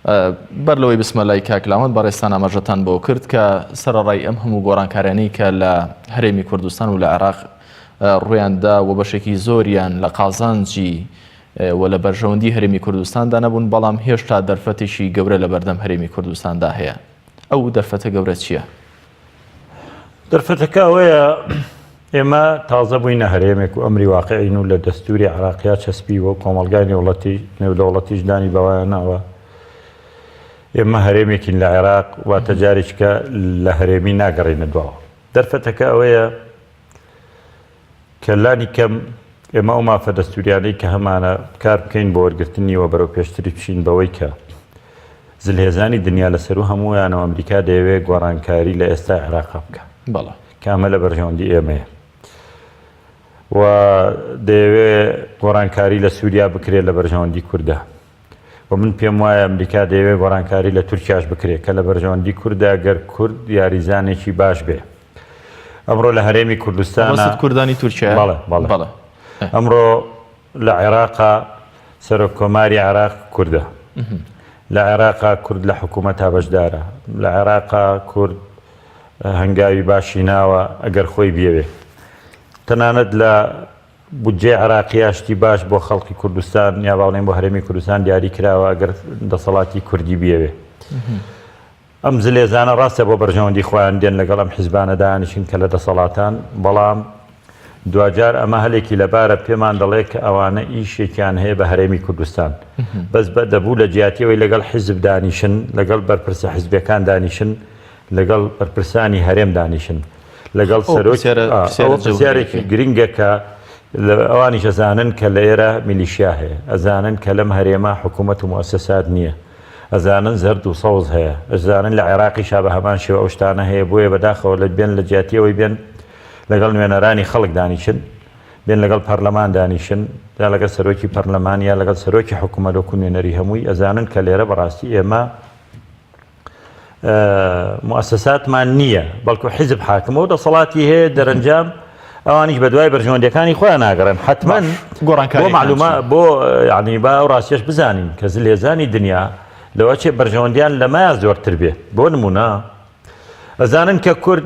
بەر لەوەی بسمە لای کاکلامەت بەڕێستان ئاماژەتان بۆ کرد کە سەرەڕای ئەم هەموو گۆڕانکارانەی کە لە هەرێمی کوردستان و لە عێراق ڕوویاندا و بەشێکی زۆریان لە قازانجی و لە بەرژەوەندی هەرێمی کوردستاندا نەبوون بەڵام هێشتا دەرفەتێکی گەورە لە بەردەم هەرێمی کوردستاندا هەیە. ئەو دەرفەتە گەورە چییە؟ دەرفەتەکە ئەوەیە ئێمە تازە بووینە هەرێمێک و ئەمری واقعین و لە دەستوری عراقیا چەسپی و کۆمەلگای نێودەوڵەتیش دانی بەوایانەوە ئێمە هەرێمێکین لە عێراق واتە جارێککە لە هەرێمی ناگەڕێنە دواوە. دەرفەتەکە ئەوەیە کە لانی کەم ئێمە ئەو مافە دەستوریانەی کە هەمانە کار بکەین بۆ وەرگرتنیەوە بەرەو پێشتری بچین بەوەی کە زلهێزانی دنیا لەسەر و هەموویانەوە ئەمریکا دەیەوێت گۆڕانکاری لە ئێستا عێراقا بکە کامە لە بەرژەوەندی ئێمەیە و دەیەوێت گۆڕانکاری لە سووریا بکرێت لە بەرژەوەندی کووردە و من پێم وایە ئەمریکا دەیەوێت گۆڕانکاری لە تورکیاش بکرێت کە لە بەرژەوەندی کووردە گەر کورد یاریزانێکی باش بێ. ئەمڕۆ لە هەرێمی کوردستانە کوردانی تورکیا بەڵێ ئەمڕۆ لە عێراقا سەرۆکۆماری عێراق کووردە، لە عێراقا کورد لە حکوومەتا بەشدارە، لە عێراقا کورد هەنگاوی باشی ناوە ئەگەر خۆی بێوێ. تەنانەت لە بودجێ عێراقیاشتی باش بۆ خەڵکی کوردستان یا باڵێن بۆ هەرێمی کوردستان دیاری کراوە ئەگەر دەسەڵاتی کوردی بێوێ. ئەم زلێزانە ڕاستە بۆ بەرژەوەندی خۆیان دێن لەگەڵ ئەم حیزبانە دانیشن کە لە دەسەڵاتان، بەڵام دوجار ئەمە هەلێکی لەبارە پێمان دەڵێ کە ئەوانە ئیشێکیان هەیە بە هەرێمی کوردستان بەس بە دەبوو لە جیاتیەوەی لەگەڵ حیزب دانیشن، لەگەڵ بەرپرسە حیزبەکان دانیشن، لەگەڵ بەرپرسانی هەرێم دانیشن، لەگەڵ سەرۆکێکی گرنگە کە ئەوانیش ئەزانن کە لە ئێرە میلیشیا هەیە، ئەزانن کە لەم هەرێمە حکوومەت و مؤسسات نییە، ئەزانن زەرد و سەوز هەیە، ئەزانن لە عێراقیشا بە هەمان شێوە ئەو شتانە هەیە، بۆیە بەداخەوە لە بێن لە جیاتیەوەی بێن لەگەڵ نوێنەرانی خەڵک دانیشن، بێن لەگەڵ پەرلەمان دانیشن، یا لەگەڵ سەرۆکی پەرلەمان یا لەگەڵ سەرۆکی حکوومەت وەکو نوێنەری هەمووی ئەزانن کە لێرە بەڕاستی ئێمە مؤسساتمان نییە بەڵکو حیزب حاکمە و دەسەڵاتی هەیە دەرەنجام ئەوانیش بە دوای بەرژەوەندیەکانی خۆیان ناگەڕن. حتمەن بۆ معلومە بۆ یعنی با ئەو ڕاستیەش بزانین کە زلێزانی دنیا لەوە چێ بەرژەوەندیان لەمایە زۆرتر بێ. بۆ نمونە ئەزانن کە کورد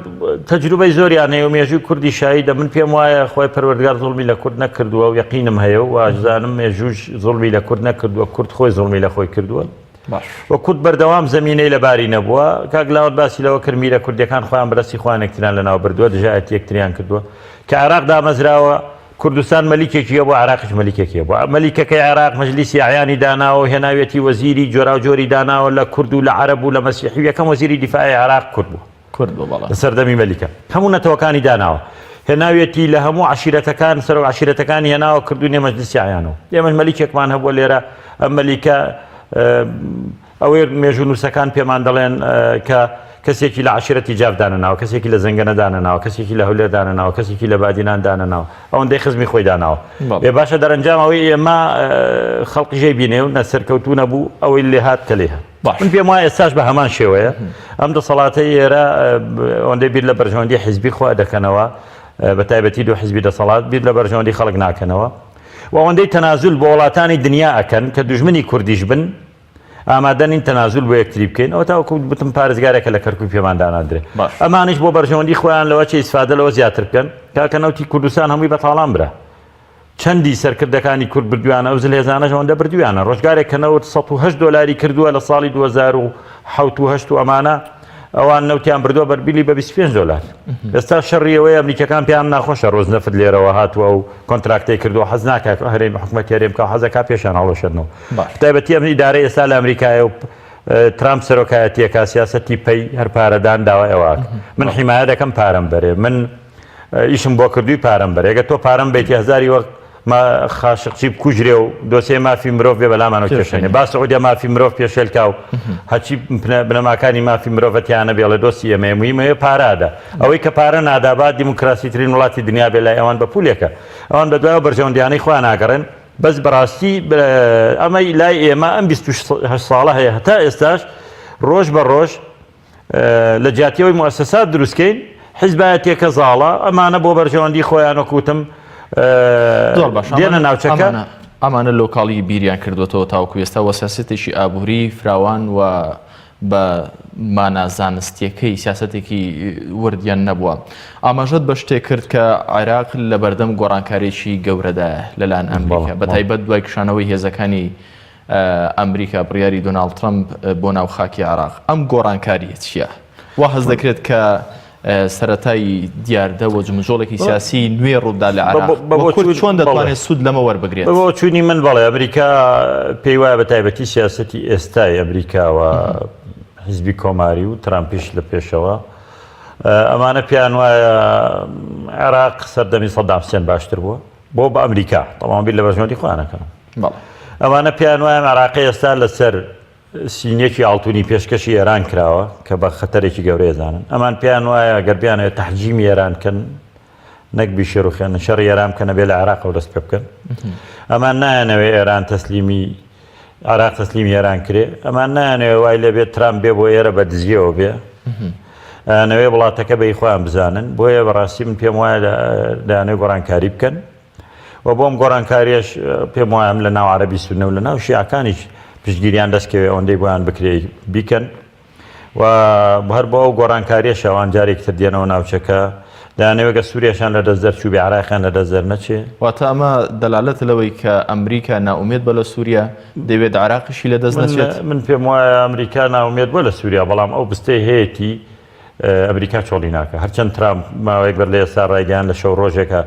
تەجروبەی زۆریان هەیە و مێژووی کوردی شایدە، من پێم وایە خۆی پەروەردگار زوڵمی لە کورد نەکردووە و یەقینم هەیە و ئازانم مێژووش زوڵمی لە کورد نەکردووە، کورد خۆی زوڵمی لە خۆی کردووە و کورد بەردەوام زمینەی لەباری نەبووە. کاگلاوت باسی لەوە کرد میرە کوردەکان خۆیان بەرەستی خۆیان یەکتریان لەناو بردووە، دژایەت یەکتریان کردووە کە عێراق دامەزراوە کوردستان مەلیکێکیە بۆ عێراقیش مەلیکێکیە بۆ مەلیکەکەی عێراق مەجلیسی عیانی داناوە، هێناوێتی وەزیری جۆرا و جۆری داناوە لە کورد و لە عەرەب و لە مەسیحی، یەکەم وەزیری دیفاعی عێراق کورد بوو لە سەردەمی مەلیکە، هەموو نەتەوەکانی داناوە، هێناوێتی لە هەموو عشیرەتەکان سەرۆک عشیرەتەکانی هێناوە کردوونێ مەجلیسی عیانەوە. ئێمە مەلیکێکمان هەبووە لێرە، ئەم مەلیکە ئەوەی مێژوو نووسەکان پێمان دەڵێن کە کەسێکی لە عشیرەتی جاف دانەناوە، کەسێکی لە زەنگەنە دانەناوە، کەسێکی لە هەولێر دانەناوە، کەسێکی لە بادینان دانەناوە، ئەوەندەی خزمی خۆی داناوە. بێ باشە دەرەنجام ئەوەی ئێمە خەڵقی ژێ بینێ و نەسەرکەوتوو نەبوو ئەوەی لێ هات کە لێ هات. من پێم وایە ئێستاش بە هەمان شێوەیە ئەم دەسەڵاتەی ئێرە ئەوەندەی بیر لە بەرژەوەندی حیزبی خوا دەکەنەوە، بە تایبەتی دو حیزبی دەسەڵات بیر لە بەرژەوەندی خەڵک ناکەنەوە و ئەوەندەی تەنازول بۆ وڵاتانی دنیا ئەکەن کە دوژمنی کوردیش بن ئامادەنین تەنازول بۆ یەکتری بکەین. ئەوە تاوەکو بتم پارێزگارێکە لە کەرکووی پێمان دانادرێ، ئەمانیش بۆ بەرژەوەندی خۆیان لەوە چی ئیسفادە لەوە زیاتر بکەن کاکە نەوتی کوردستان هەمووی بەتاڵان برا، چەندی سەرکردەکانی کورد بردویانە ئەو زلێزانەش ئەوەندە بردویانە. ڕۆژگارێک کە نەوت 108 دۆلاری کردووە لە ساڵی 2007 و ئەمانە ئەوان نەوتیان بردووە بەربیلی بە 25 دۆلار. ئێستا شەڕیەوەی ئەمریکەکان پێیان ناخۆشە ڕۆژ نەفت لێرەوە هاتووە و کۆنتراکتەی کردووە حەز ناکات هەرێمی حکوومەتی هەرێم کە حەزەکە پێشان هەڵەشێنەوە. تایبەتی ئەم ئیدارەی ئێستا لە ئەمریکایە و ترامپ سەرۆکایەتیەکە سیاسەتی پەی هەر پارەدان داوای ئەوەکە. من حیمایە دەکەم پارەم بەرێ، من ئیشم بۆ کردووی پارەم بەرێ. ئەگە تۆ پارەم بیتی هەزاری وەک خاشقچی بکوژرێ و دۆسێ مافی مرۆڤ بێ بەلامانەوە کێشێنێ، با سعودیا مافی مرۆڤ پێشێلکا و هەچی بنەماکانی مافی مرۆڤەتیانە بێڵێ دۆستی ئێمە مویمەیە پارادا. ئەوەی کە پارە نادابات دیموکراسیترین وڵاتی دنیا بێ لای ئەوان بە پولێکە، ئەوان بە دوایەوە بەرژەوەندیانەی خۆیان ناگەڕێن. بەس بەڕاستی ئەمەی لای ئێمە ئەم 28 ساڵە هەیە هەتا ئێستاش ڕۆژ بە ڕۆژ لە جیاتیەوەی مؤسسات دروستکەین، حیزبایەتێکە زاڵە ئەمانە بۆ بەرژەوەندی خۆیان وەکوتم دێنە ناوچەکە ئەمانە لۆکاڵی بیریان کردوێتەوە تاوکو ئێستا وەسیاسەتێکی ئابووری فراوان و بە مانازانستیەکەی سیاسەتێکی وردیان نەبووە. ئاماژەت بە شتێک کرد کە عێراق لە بەردەم گۆڕانکارێکی گەورەدایە لەلایەن ئەمریکا بەتایبەت دوای کشانەوەی هێزەکانی ئەمریکا بڕیاری دۆناڵد ترەمپ بۆ ناو خاکی عێراق. ئەم گۆڕانکاریە چییە؟ وا هەز دەکرێت کە سەرەتای دیاردە و جمجۆڵێکی سیاسی نوێ ڕوودا لە عێراق چۆن دەتوانێت سوود لەمە وەربگرێت؟ بۆ چوونی من بەڵێ ئەمریکا پێی وایە بە تایبەتی سیاسەتی ئێستای ئەمریکاوە حیزبی کۆماری و ترامپیش لە پێشەوە ئەمانە پێیان وایە عێراق سەردەمی سەدام حوسێن باشتر بووە بۆ بە ئەمریکا تەواو بیر لە بەژۆندی خۆیانەکەن. ئەمانە پێیان وایە عێراقی ئێستا لەسەر سینێکی ئاڵتوونی پێشکەشی ئێران کراوە کە بە خەتەرێکی گەورەی زانن. ئەمان پێیان وایە گەربیانەوە تەحجیمی ئێرانکەن نەک بیشێڕوخێنن شەڕی ئێران بکەنە بێ لە عێراقەوە دەست پێ بکەن. ئەمان نایەنەوێ ئێران تەسلیمی عێراق تەسلیمی ئێران کرێ. ئەمان نایەنەوێ وای لەبێت ترامپ بێ بۆ ئێرە بە دزیەوە بێ نەوێ وڵاتەکە بەی خۆیان بزانن. بۆیە بەڕاستی من پێم وایە دایانەوێ گۆڕانکاری بکەن و بۆم گۆڕانکاریش پێم وایە لە ناو عەرەبی سونە و لە ناو شیعەکانیش پشتگیریان دەستکەوێ ئەوەندەی بۆیان بکرێ بیکەن و هەر بۆ ئەو گۆڕانکاریە شەوان جارێکتر دێنەوە ناوچەکە دایانەوێگە سووریەشان لە دەستدەر چوو بێ عێراقیان لە دەستدەر نەچێ. واتە ئەمە دەلالەت لەوەی کە ئەمریکا ناومێت بە لە سووریا دەوێت عێراقیشی لە دەست نەچێت. من پێم وایە ئەمریکا ناومێت بۆ لە سووریا بەڵام ئەو بستەی هەیەی ئەمریکا چۆڵی ناکە هەرچەند ترامپ ماوەیەک بەر لە ئێستا ڕایگەیان لە شەو ڕۆژێکە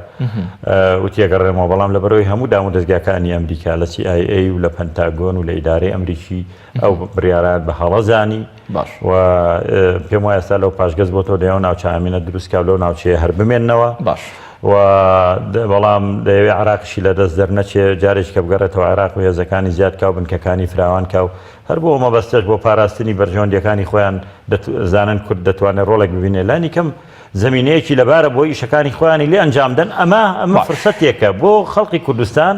وتیەگەڕێمەوە بەڵام لەبەرەوەی هەموو دام و دەستگاکانی ئەمریکا لە CIA و لە پەنتاگۆن و لە ئیدارەی ئەمریکی ئەو بڕیارات بە هەڵەزانی و پێم وایە ئێستا لەو پاشگەز بۆ تۆ لەێو ناوچەمینە دروستکە و لەو ناوچەیە هەر بمێننەوە و بەڵام دەیەوێت عێراقیشی لە دەست دەرنەچێ جارێک کە بگەڕێتەوە عێراق و هێزەکانی زیاد کا و بنکەکانی فراوان کا و هەر بۆ مەبەستەش بۆ پاراستنی بەرژەوەندیەکانی خۆیان زانن کورد دەتوانێت ڕۆڵێک ببینێ لانی کەم زمینەیەکی لەبارە بۆ ئیشەکانی خۆیانی لێ ئەنجامدەن ئەمە فرسەتێکە بۆ خەڵقی کوردستان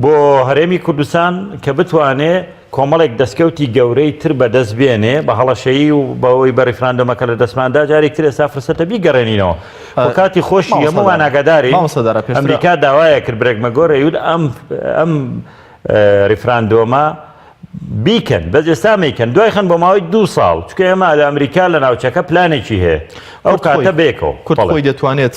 بۆ هەرێمی کوردستان کە بتوانێت کۆمەڵێک دەستکەوتی گەورەی تر بەدەست بێنێ بە هەڵەشەیی و بەوەی بە ڕیفراندۆمەکە لە دەستماندا جارێکتر ئێستا فرسەتە بیگەڕێنینەوە بۆ کاتی خۆشی هەمووان ئاگاداری ئەمریکا داوایە کرد برێکمەگۆڕە یود ئەم ریفراندۆمە بیکەن بەس ئێستا میکەن دوای خەن بۆ ماوەی 2 ساڵ چکە ئێمە لە ئەمریکا لە ناوچەکە پلانێکی هەیە ئەو کاتە بێکەوە کورد خۆی دەتوانێت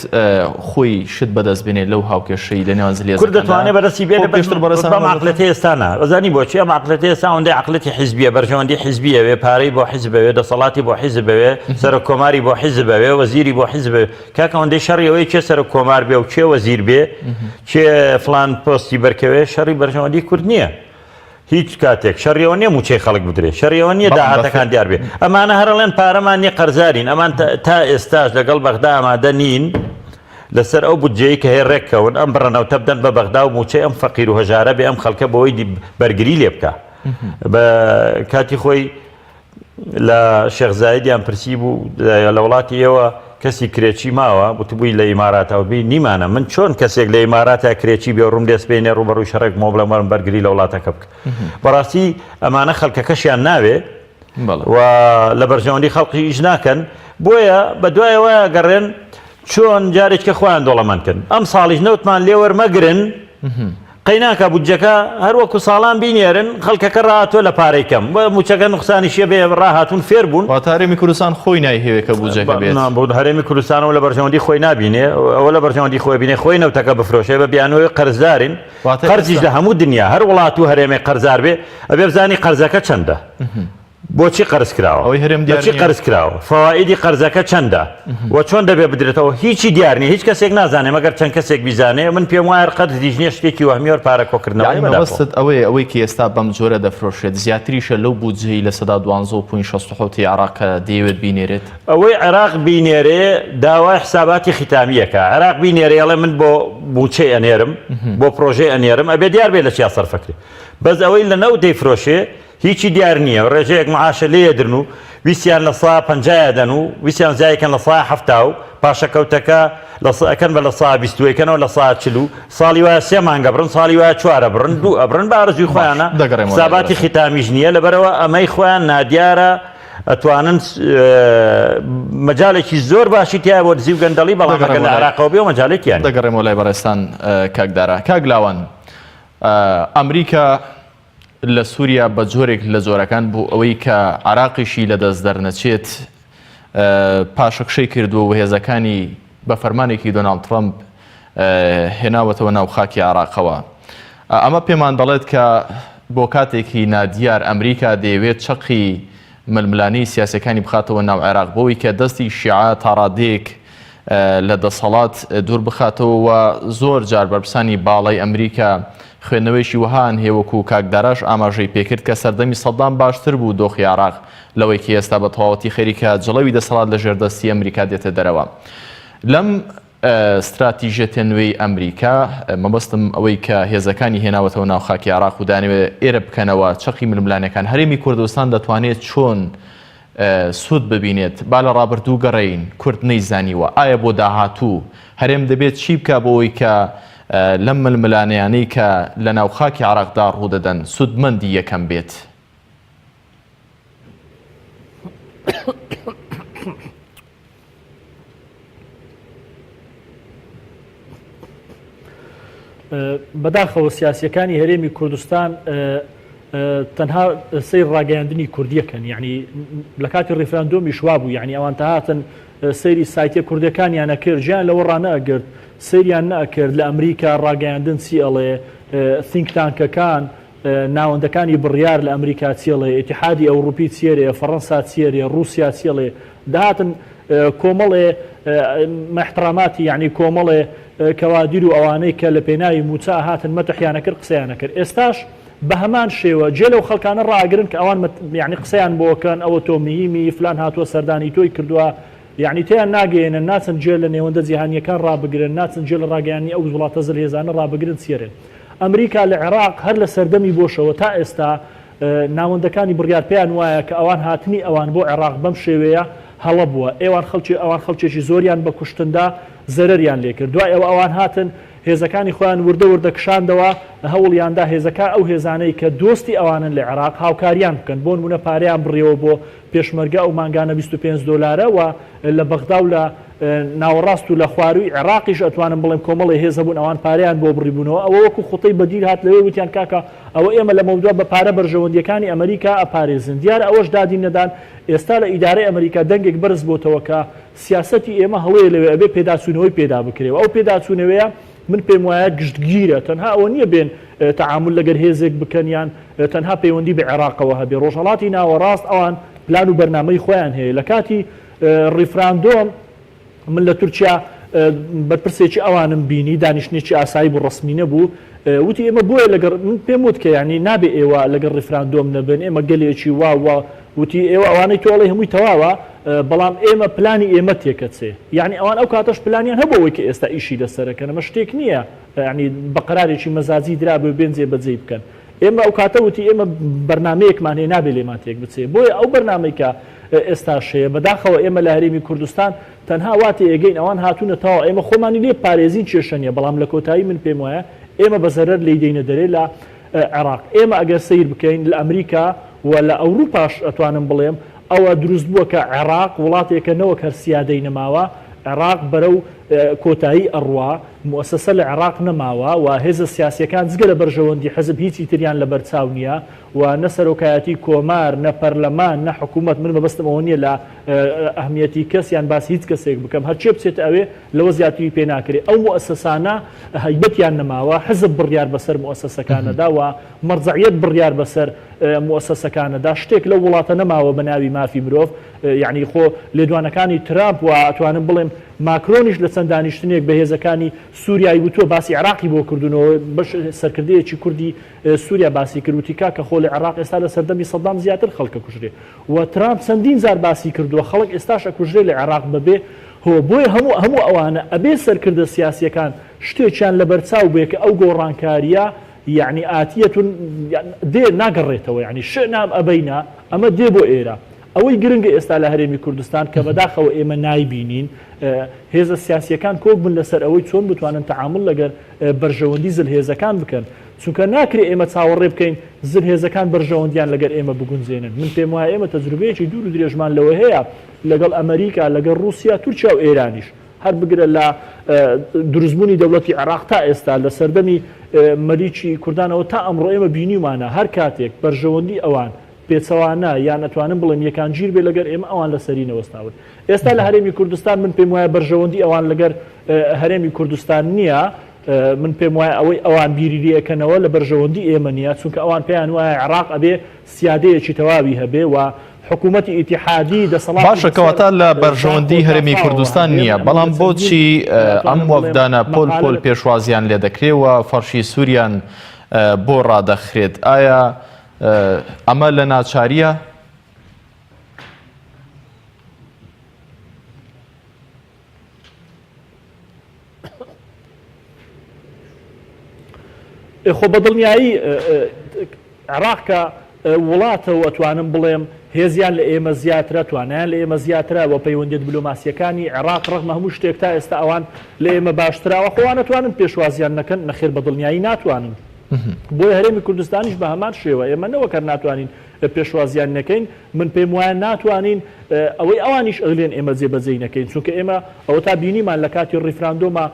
خۆی شت بەدەست بێنێت لەو هاوکێشەی لە نێوان زلێزەکاندا کورد دەتوانێت بەدەستی بێنێت بەڵام عەقڵەتی ئێستانە ئەزانی بۆچی ئەم عەقڵەتی ئێستا ئەوەندەی عەقڵەتی حیزبیە بەرژەوەندی حیزبیە وێ پارەی بۆ حیزب بەوێ دەسەڵاتی بۆ حیزب بەوێ سەرۆک کۆماری بۆ حیزب بەوێ وەزیری بۆ حیزب بەوێ کاکە ئەوەندەی شەڕی ئەوەی چێ سەرۆک کۆمار بێ و چێ وەزیر بێ چێ فلان پۆستی بەرکەوێ شەڕی بەرژەوەندی کورد نییە هیچ کاتێک شەڕیەوە نییە موچەی خەڵک بدرێت شەڕیەوە نییە داهاتەکان دیار بێ ئەمانە هەرڵێن پارەمان نیە قەرزارین ئەمان تا ئێستاش لەگەڵ بەغدا ئامادە نین لەسەر ئەو بودجەیە کە هەیە ڕێککەون ئەم بڕەنەوتە بدەن بە بەغدا و موچەی ئەم فەقیر و هەژارە بێ ئەم خەڵکە بەوەی بەرگری لێ بکە بە کاتی خۆی لە شێخ زایدیان پرسی بوو لە وڵاتی ئێوە کەسی کرێکی ماوە بوتبووی لە ئیماراتەوە بی نیمانە من چۆن کەسێک لە ئیماراتە کرێکی بێ ڕوم دەستبێنێ ڕوبەڕووی شەڕێک مۆبلەمەرم بەرگری لە وڵاتەکە بکە بەڕاستی ئەمانە خەڵکەکەشیان ناوێ و لە بەرژەوەندی خەڵقی ئیش ناکەن بۆیە بە دوایەوە گەڕێن چۆن جارێککە خۆیان دۆڵەمەندکەن ئەم ساڵیش نەوتمان لێ وەرمەگرن قەیناکە بودجەکە هەروەکو ساڵان بینێرن خەڵکەکە ڕاتۆ لە پارەی کەم بە موچەکە نقصانی شێ بێ ڕاهاتون فێر بوون هەرێمی کوردستان خۆی نایهەوێت کە بودجەکە بێت بۆ هەرێمی کوردستانەوە لە بەرژەوەندی خۆی نبینێ ئەوە لە بەرژەوەندی خۆی بینێ خۆی نەوتەکە بفرۆشێ بە بیانەوەی قەرزدارین قەرزیش لە هەموو دنیا هەر وڵات و هەرێمی قەرزار بێ ئەبێ بزانی قەرزەکە چەندە بۆچی قەرز کراوە بۆچی قەرز کراوە فەوائیدی قەرزەکە چەندە و چۆن دەبێ بدرێتەوە هیچی دیار نیە هیچ کەسێک نازانێ مەگەر چەند کەسێک بیزانێ من پێم وایە قەرزیش نییە شتێکی وەهمیۆر پارە کۆکردنەوەی مەبەستت ئەوەی کە ئێستا بەم جۆرە دەفرۆشێت زیاتریشە لەو بودجەی لە سەدا 12.67 عێراق دەیەوێت بینێرێت ئەوەی عێراق بینێرێ داوای حساباتی ختامیەکە عێراق بینێرێ ئەڵێ من بۆ بودجەی ئەنێرم بۆ پرۆژەی ئەنێرم ئەبێ دیار بێ لە چیا سەرفەکرێ بەس ئەوەی لە نەو دەیفرۆشێ هیچی دیار نییە ڕێژەیەک معاشە لێدرن و ویسیان لە سا 50 دەن و ویسیان زایکەن لە سا 70 و پاشەکەوتەکە ئەکەن بە لە سا 20ەکەنەوە لە سا 40 ساڵی وایە 3 مانگە بڕن ساڵی وایە 4 بڕن 2 ئەبرن بە ئارزووی خۆیانە حساباتی ختامیش نییە لەبەرەوە ئەمەی خۆیان نادیارە ئەتوانن مەجالێکی زۆر باشی تیا بۆ دزی و گەندەڵی بەڵام لە عێراقەوە بێ و مەجالێکیان دەگەڕێمەوە لای بەڕێستان کاکدارە کاگلاوان ئەمریکا لە سووریا بە جۆرێک لە جۆرەکان بوو ئەوەی کە عراقیشی لە دەست دەرنەچێت پاشەکشەی کردووە و هێزەکانی بە فەرمانێکی دۆناڵد ترەمپ هێناوەتەوە ناو خاکی عراقەوە. ئەمە پێمان دەڵێت کە بۆ کاتێکی نادیار ئەمریکا دەیەوێت چەقی ململانی سیاسەکانی بخاتەوە ناو عێراق بۆەوەی کە دەستی شیعە تا ڕادەیەک لە دەسەڵات دوور بخاتەوە و زۆر جار بەرپرسانی باڵای ئەمریکا خوێندنەوەیشی وهان هێوەکو کاکداراش ئاماژەی پێکرد کە سەردەمی سەدام باشتر بوو دۆخی عراق لەوەی کە ئێستا بە تەواوەتی خێریکە جڵەوی دەسەڵات لە ژێردەستی ئەمریکا دێتە دەرەوە. لەم استراتیژیەتە نوێی ئەمریکا مەبەستم ئەوەی کە هێزەکانی هێناوەتەوە ناو خاکی عراق و دانەوێت ئێرە بکەنەوە چەقی ململانەکان هەرێمی کوردستان دەتوانێت چۆن سوود ببینێت با لە ڕابردوو گەڕین کورد نەیزانیوە ئایا بۆ داهاتوو هەرێم دەبێت چی بکە بۆەوەی کە لەم ململانەیانەی کە لە ناو خاکی عراقدا ڕوودەدەن سودمەندی یەکەم بێت؟ بەداخەوە سیاسیەکانی هەرێمی کوردستان تەنها سەیر ڕاگەیاندنی کوردیەکەن، یعنی لە کاتی ڕیفراندۆمی شوا بوو، یعنی ئەوان تاهاتن سەیری سایتە کوردەکانیان نەکرد، ژیان لەوە ڕانەئەگرت، سەیریان نەئەکرد لە ئەمریکا ڕاگەیاندن چی ئەڵێ، تینکتانکەکان ناوەندەکانی بڕیار لە ئەمریکا چێڵێ، ئیتیحادی ئەوروپی چێرێ، فەڕەنسا چێرێ، رووسیا چێڵێ، داهاتن کۆمەڵێ مەحتراماتی یعنی کۆمەڵێ کەوادیر و ئەوانەی کە لە پێناوی موچە هاتن مەتەحیانە کرد قسەیانە کرد. ئێستاش بە هەمان شێوە جێ لەو خەڵکانە ڕاگرن کە ئەوان یعنی قسەیان بۆکەن ئەوە تۆ مهمی فلان هاتووە سەردانی تۆی کردووە، یعنی تیان ناگەێنن ناچن جێ لە نێوەندە جیهانیەکان ڕابگرن، ناچن جێ لە ڕاگەیانی ئەو وڵاتە زەرهێزانە ڕابگرن چێرن. ئەمریکا لە عێراق هەر لە سەردەمی بۆشەوە تا ئێستا ناوەندەکانی بڕیار پێیان وایە کە ئەوان هاتنی ئەوان بۆ عێراق بەم شێوەیە هەڵە بووە، ئەوان خەڵکێکی زۆریان بە کوشتندا زەرەریان لێ کرد. دوای ئەوان هاتن هێزەکانی خۆیان وردە کشاندەوە هەوڵیاندا هێزەکە ئەو هێزانەی کە دۆستی ئەوانن لە عێراق هاوکاریان بکەن، بۆ نمونە پارەیان بڕیەوە بۆ پێشمەرگە ئەو مانگانە 25 دلارە و لە بەغدا و لە ناوەڕاست و لە خواروی عێراقیش ئەتوانم بڵێم کۆمەڵی هێزە بوون ئەوان پارەیان بۆ بڕیبوونەوە. ئەوە وەکو خوتەی بەدیر هات لەوێ وتیان کاکە ئەوە ئێمە لە مەودووە بە پارە بەرژەوەندیەکانی ئەمریکا ئەپارێزن. دیارە ئەوەش دادی نەدان. ئێستا لە ئیدارەی ئەمریکا دەنگێک بەرز بۆتەوە کە سیاسەتی ئێمە هەڵەیە لەوێ ئەبێ پێداچوونەوەی پێدا بکرێەوە. ئەو پێداچوونەوەیە من پێم وایە گشتگیرە، تەنها ئەوە نییە بێن تەعامل لەگەر هێزێک بکەنیان تەنها پەیوەندی بە عێراقەوە هەبێ. ڕۆژهەڵاتی ناوەڕاست ئەوان پلان و بەرنامەی خۆیان هەیە. لە کاتی ڕیفراندۆم من لە تورکیا بەرپرسێکی ئەوانم بینی دانیشتێکی ئاسایی بوو ڕسمی نەبوو، وتی ئێمە بۆیە لەگەر من پێم وت کە یعنی نابێ ئێوە لەگەر ڕیفراندۆم نەبن، ئێمە گەلێکی وا وتی ئێوە ئەوانەی تۆڵی هەمووی تەواوە، بەڵام ئێمە پلانی ئێمە تێکەچێ. یعنی ئەوان ئەو کاتەش پلانیان هەبەوەی کە ئێستا ئیشی لەسەرەکەن، ئەمە شتێک نییە یعنی بە قەرارێکی مەزاجی درا بێ بێنجێ بەجێ بکەن. ئێمە ئەو کاتە وتی ئێمە بەرنامەیەکمان هەیە نابێ لێمان تێک بچێ. بۆیە ئەو بەرنامەی کە ئێستا شەیە بەداخەوە ئێمە لە هەرێمی کوردستان تەنها واتە ئێگەین ئەوان هاتوونەتەوە ئێمە خۆمانی لێ پارێزین کێشە نیە، بەڵام لە کۆتایی من پێم وایە ئێمە بە زەرەر لێی دەینە دەرێ لە عێراق. ئێمە ئەگەر سیر بکەین لە ئەمریکا و لە ئەوروپاش ئەتوانم بڵێم ئەوە دروست بووە کە عێراق وڵاتێکە نەوەک هەر سیادەی نەماوە، عێراق بەرەو کۆتایی ئەڕوا، مؤسسە لە عێراق نەماوە و هێزە سیاسیەکان جگە لە بەرژەوەندی حەزب هیچی تریان لە بەرچاو نییە و نە سەرۆکایەتی کۆمار نە پەرلەمان نە حکوومەت. من بەبەستم ئەوە نییە لە ئەهمیەتی کەسیان باس هیچ کەسێک بکەم، هەرچێ بچێت ئەوێ لەوە زیاتری پێ ناکرێت. ئەو مؤسسانە هەیبەتیان نەماوە، حەزب بڕیار بەسەر مؤسسەکانەدا و مەرجعیەت بڕیار بەسەر مؤسسەکانەدا، شتێک لەو وڵاتە نەماوە بە ناوی مافی مرۆڤ. یعنی خۆ لێدوانەکانی ترامپ و ئەتوانم بڵێم ماکرۆنیش لە چەند دانیشتنێک بە هێزەکانی سووریایی بوتووە باسی عێراقی بۆ کردنەوە، بەش سەرکردەیەکی کوردی سووریا باسی کردوتی کاکە خۆ لە عێراق ئێستا لە سەردەمی سەدام زیاتر خەڵکە کوژرێ و ترامپ چەندین جار باسی کردووە خەڵک ئێستاش ئەکوژرێ لە عێراق بەبێ بۆیە هەموو ئەوانە ئەبێ سەرکردە سیاسیەکان شتێکیان لە بەرچاو بێ کە ئەو گۆڕانکاریە یعنی ئاتیەتون دێ ناگەڕێتەوە، یعنی شئنام ئەبەینا ئەمە دێ بۆ ئێرە. ئەوەی گرنگە ئێستا لە هەرێمی کوردستان کە بەداخەوە ئێمە نایبینین هێزە سیاسیەکان کۆک بن لەسەر ئەوەی چۆن بتوانن تەعامل لەگەر بەرژەوەندی زلهێزەکان بکەن، چونکە ناکرێ ئێمە چاوەڕێ بکەین زلهێزەکان بەرژەوەندیان لەگەر ئێمە بگونجێنن. من پێم وایە ئێمە تەجروبەیەکی دوور و درێژمان لەوە هەیە لەگەڵ ئەمریکا لەگەڵ رووسیا تورکیا و ئێرانیش هەر بگرە لە دروستبوونی دەوڵەتی عێراق تا ئێستا لە سەردەمی مەریکی کوردانەوە تا ئەمڕۆ ئێمە بینیمانە هەر کاتێک بەرژەوەندی ئەوان پێچەوانە یان نەتوانم بڵێم یەکان گیر بێ لەگەر ئێمە ئەوان لە سەری نەوەستاون. ئێستا لە هەرێمی کوردستان من پێم وایە بەرژەوەندی ئەوان لەگەر هەرێمی کوردستان نییە، من پێم وایە ئەوەی ئەوان بیریەکەنەوە لە بەرژەوەندی ئێمە نییە، چونکە ئەوان پێیان وایە عێراق ئەبێ سیادەیەکی تەواوی هەبێ و حکوومەتی ئیتیحادی دەسەڵات باشە کەواتە لە بەرژەوەندی هەرێمی کوردستان نییە، بەڵام بۆچی ئەم وەفدانە پۆل پێشوازیان لێ دەکرێتەوە فەرشی سووریان بۆ ڕادەخرێت؟ ئایا ئەمە لە ناچاریە؟ خۆ بەدڵنیایی عێراق کە وڵاتەوە ئەتوانم بڵێم هێزیان لە ئێمە زیاترە، توانیان لە ئێمە زیاترە بۆ پەیوەندی دیبلۆماسیەکانی عێراق ڕەغمە هەموو شتێک تا ئێستا ئەوان لە ئێمە باشتراوە خۆوان نەتوانن پێشوازیان نەکەن، نەخێر بەدڵنیایی ناتوانن. بۆی هەرێمی کوردستانیش بە هەمان شێوە ئێمە نەوەکە ناتوانین پێشوازیان نەکەین، من پێم وایە ناتوانین ئەوەی ئەوانیش ئەڵێن ئێمە جێبەجێ نەکەین، چونکە ئێمە ئەوە تا بینیمان لە کاتی ڕیفراندۆمە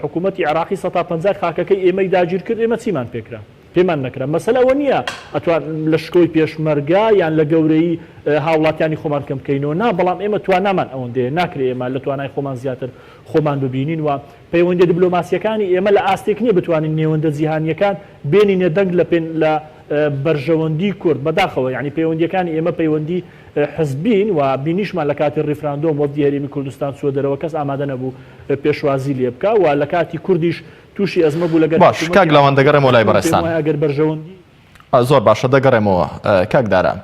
حکوومەتی عێراقی 150 خاکەکەی ئێمەی داگیر کرد، ئێمە چیمان پێکرا؟ پێمان نەکرا. مەسەلە ئەوە نییە ئەتوان لە شکۆی پێشمەرگا یان لە گەورەی هاوڵاتیانی خۆمان کەم بکەینەوە، نا، بەڵام ئێمە توانامان ئەوەندەیە ناکرێ ئێمە لە توانای خۆمان زیاتر خۆمان ببینین و پەیوەندی دیبلۆماسیەکانی ئێمە لە ئاستێک نییە بتوانین نێوەندە جیهانیەکان بێنینە دەنگ لە بەرژەوەندی کورد بەداخەوە، یعنی پەیوەندیەکانی ئێمە پەیوەندی حزبین و بینیشمان لە کاتی ڕیفراندۆم وەفدی هەرێمی کوردستان چوە دەرەوە، کەس ئامادە نەبوو پێشوازی لێ بکە و لە کاتی کوردیش تووشی ئەزمە بوو لەگەر باش کاک لەوان دەگەڕێمەوە لای بەڕێستان ئەگەر بەرژەوەندی زۆر باشە دەگەڕێمەوە. کاک دارە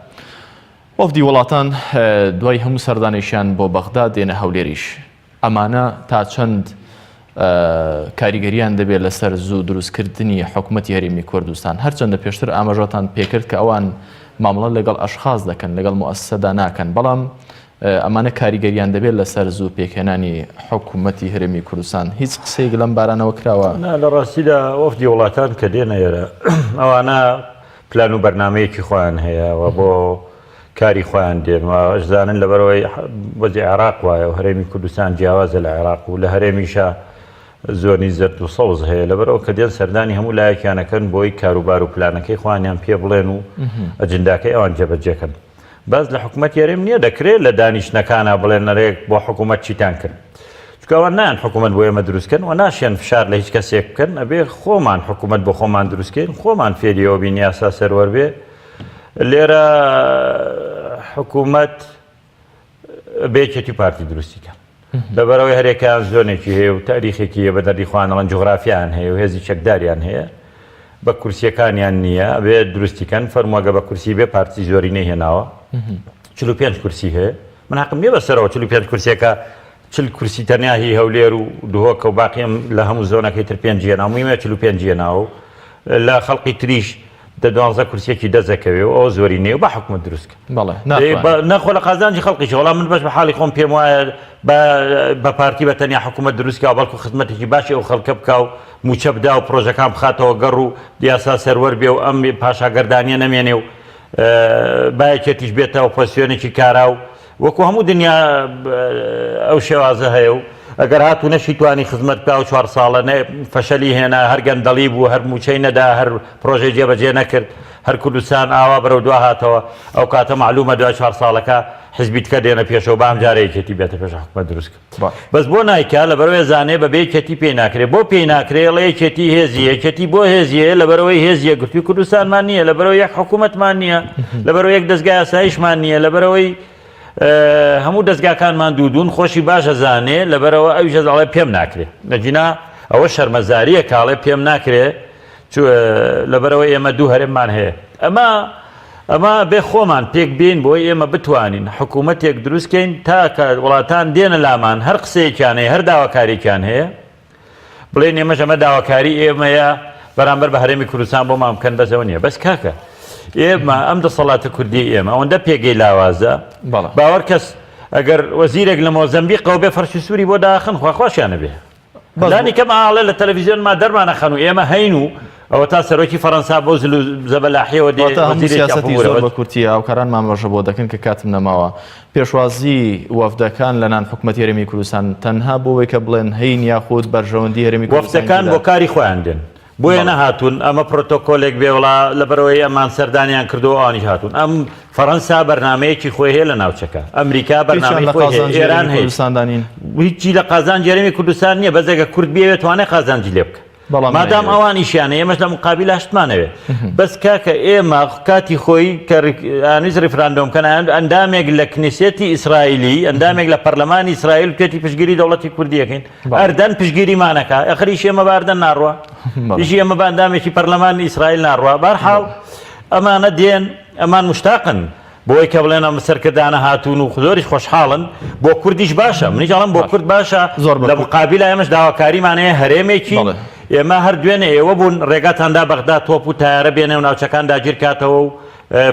وەفدی وڵاتان دوای هەموو سەردانیشیان بۆ بەغدا دێنە هەولێریش، ئەمانە تا چەند کاریگەریان دەبێت لەسەر زوو دروستکردنی حکوومەتی هەرێمی کوردستان؟ هەرچەندە پێشتر ئاماژەتان پێکرد کە ئەوان مامەڵە لەگەڵ ئەشخاص دەکەن لەگەڵ موسسەدا ناکەن، بەڵام ئەمانە کاریگەریان دەبێت لەسەر زوو پێکهێنانی حکوومەتی هەرێمی کوردستان. هیچ قسەیەک لەم بارانەوە کراوە؟ لە ڕاستیدا وەفدی وڵاتان کە دێنە ئێرە ئەوانە پلان و بەرنامەیەکی خۆیان هەیە و بۆ کاری خۆیان دێن و ئەشزانن لەبەرەوەی وەزی عێراق وایە و هەرێمی کوردستان جیاوازە لە عێراق و لە هەرێمیشە زۆرنی زەرد و سەوز هەیە، لەبەرەوە کە دێن سەردانی هەموو لایەکیانەکەن بۆی کاروبار و پلانەکەی خۆیانیان پێ بڵێن و ئەجنداکەی ئەوان جێبەجێکەن. باز لە حکوومەت هەرێم نییە دەکرێت لە دانیشتەکانە بڵێن نەرێک بۆ حکوومەت چیتان کرد، چکەوە نان حکوومەت بۆ ئێمە دروستکەن و ناشێن فشار لە هیچ کەسێک بکەن، ئەبێ خۆمان حکوومەت بۆ خۆمان دروستکەین، خۆمان فێریەوە بین یاسا سەروەر بێ. لێرە حکوومەت بێچێتی پارتی دروستیکە لەبەرەوەی هەرێکیان زۆنێکی هەیە و تاریخێکی هەیە بە دەردی خوانەڵەن جوغرافیان هەیە و هێزی چەکداریان هەیە، بە کورسیەکانیان نییە ئەبێ دروستیکەن فەرمووەگە بە کورسی بێ پارتی زۆری نەهێناوە. 45 کورسی هەیە، من حەقم نییە بەسەرەوە 45 کورسیەکە 40 کورسی تەنیا هی هەولێر و دهۆکە و باقیم لە هەموو زۆنەکەی تر 5 هێناوە، مویمە 45 هێناوە لە خەڵقی تریش 12 کورسێکی دەزەکەوێ و ئەو زۆری نێ و بە حکوومەت دروستکە. نەخۆ لە قازانجی خەڵقیشە، وەڵام من بەش بە حاڵی خۆم پێم وایە بە پارتی بە تەنیا حکوومەت دروستکە و بەڵکو خزمەتێکی باشی ئەو خەڵکە بکە و موچە بدا و پرۆژەکان بخاتەوە گەڕ و دیاسا سەروەر بێ و ئەم پاشاگەردانیە نەمێنێ و باەکێتیش بێتەوە پۆزیسیۆنێکی کارا و وەکو هەموو دنیا ئەو شێوازە هەیە و ئەگەر هاتوو نەشی توانی خزمەت بکە و 4 ساڵە فەشەلی هێنا، هەر گەندەڵی بوو، هەر موچەی نەدا، هەر پرۆژەی جێبەجێ نەکرد، هەر کوردستان ئاوا بەرەو دوا هاتەوە، ئەو کاتە معلومە دوای 4 ساڵەکە حزبیتکە دێنە پێشەوە بام جارەیەکێتی بێتە پێش حکوومەت دروستکە. بەس بۆ نایکا لەبەرەوەی زانێ بەبێ یەکێتی پێی ناکرێت، بۆ پێی ناکرێت لە یەکێتی هێزی، یەکێتی بۆ هێزیە لەبەرەوەی هێزیە گرتووی کوردستانمان نییە، لەبەرەوەی یەک حکوومەتمان نییە، لەبەرەوەی یەک دەستگای یاساییشمان نییە، لەبەرەوەی هەموو دەستگاکانمان دوودون خۆشی باشە زانێ، لەبەرەوە ئەویشە دەڵێ پێم ناکرێت. نەجینا ئەوە شەرمەزاریە کاڵێ پێم ناکرێت لەبەرەوەی ئێمە دوو هەرێممان هەیە. ئەمە بێ خۆمان پێک بین بۆی ئێمە بتوانین حکوومەتێک دروستکەین تا کە وڵاتان دێنە لامان هەر قسەیەکیان هەیە، هەر داواکاریێکیان هەیە، بڵێن ئێمەش ئەمە داواکاری ئێمەیە بەرامبەر بە هەرێمی کوردستان بۆ مام بکەن، بەسەوە نییە. بەس کاکە ئێمە ئەم دەسەڵاتە کوردی ئێمە ئەوەندە پێگەی لاوازە، باوەڕ کەس ئەگەر وەزیرێک لە مۆزەمبیقەوە بێ فەرشی سووری بۆ داخن خواخواشیانە بێ، لانی کەم ئاڵێ لە تەلەڤیزیۆنما دەرمانە خەن و ئێمە هەین و ئەوە تا سەرۆکی فەڕەنسا بۆ زەبەلاحیەوە هەموو سیاسەتی زۆر بە کورتی ئاوکاران مامەژە بۆ دەکەن کە کاتم نەماوە پێشوازی وەفدەکان لە نان حکوومەت هێرمی کوردستان تەنها بۆەوەی کە بڵێن هەین یاخود بەرژەوەندی هێرمی وەفدەکان بۆ کاری خۆیان دێن بۆیە نەهاتوون ئەمە پرۆتۆکۆلێک بێوڵا لەبەرەوەی ئەمان سەردانیان کردو ئەوانیش هاتوون ئەم فەڕەنسا بەرنمەیەکی خۆی هەیە لە ناوچەکە ئەمریکا بەرنامەی خۆی هەیە ئێران هەیە هیچی لە قازان جێرەمی کوردستان نییە بەزێگە کورد بێوێت توانێت قازانجی لێ بکە مادام ئەوانیشیانە ئێمەش لە مقابل هەشتمانەوێت بەس کاکە ئێمە کاتی خۆی کە ئانویز ڕیفراندۆمکەن ئەندامێک لە کنیسێتی ئیسرائیلی ئەندامێک لە پەرلەمانی ئیسرائیل توێتی پشگیری دەوڵەتی کوردیەکەین ئەردەن پشگیریمانەکە ئەخریش ئێمە باردەن ناڕوە دیژی ئەمە باندامێکی پەرلەمانی ئیسرائیل ناڕوە بەرحاڵ ئەمانە دێن ئەمان مشتاقن بۆی کە بڵێن ئەمە سەرکردانە هاتوون و زۆریش خۆشحاڵن بۆ کوردیش باشە منیش ئەڵێم بۆ کورد باشە لە مقابل ئێمەش داواکاریمانەیە هەرێمێکی ئێمە هەر دوێنێ ئێوە بوون ڕێگاتاندا بەغدا تۆپ و تایارە بێنێ و ناوچەکان داگیر کاتەوە و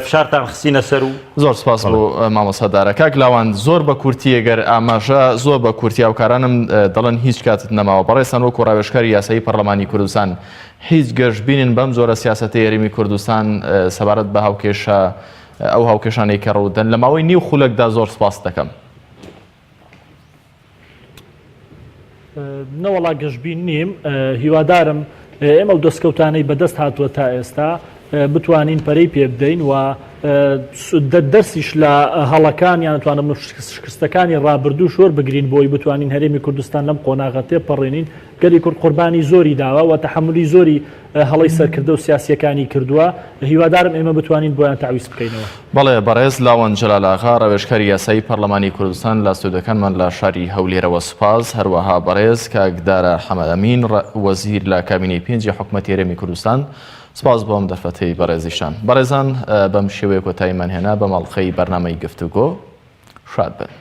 فشارتان خستینە سەر و زۆر سپاس بۆ مامۆستادارە کاک لاوان زۆر بە کورتی ئەگەر ئاماژە زۆر بە کورتی ئاوکارانم دەڵێن هیچ کاتت نەماوە بەڕێستان وەکو ڕاوێژکاری یاسایی پەرلەمانی کوردستان هیچ گەشتبینن بەم زۆرە سیاسەتی هێرمی کوردستان سەبارەت بە هاوکێشە ئەو هاوکێشانەی کە ڕوودەن لە ماوەی نیو خولەکدا زۆر سپاس دەکەم نەوەڵا گەشتبین نیم هیوادارم ئێمە و دەستکەوتانەی بەدەست هاتووە تا ئێستا بتوانین پەرەی پێ بدەین و دەرسیش لە هەڵەکان یان نتوانم شکستەکانی ڕابردوو شۆر بگرین بۆی بتوانین هەرێمی کوردستان لەم قۆناغەتێ پەڕێنین گەلی کورد قوربانی زۆری داوە و تەحملی زۆری هەڵی سەرکردە و سیاسیەکانی کردووە هیوادارم ئێمە بتوانین بۆیان تعویز بکەینەوە. بەڵێ بەڕێز لاوان جەلالاغا ڕاوێژکاری یاسایی پەرلەمانی کوردستان لە ستودیۆکانمان لە شاری هەولێرەوە سوپاس هەروەها بەڕێز کاکدارە حەمەد ئەمین وەزیر لە کابینەی پێنجی حکوومەتی هێرمی کوردستان سپاس بۆم دەرفەتەی بەڕێزیشان بەڕێزان بەم شێوەیە کۆتاییمان هێنا بە ماڵخەی بەرنامەی گفتوگۆ شاد بن.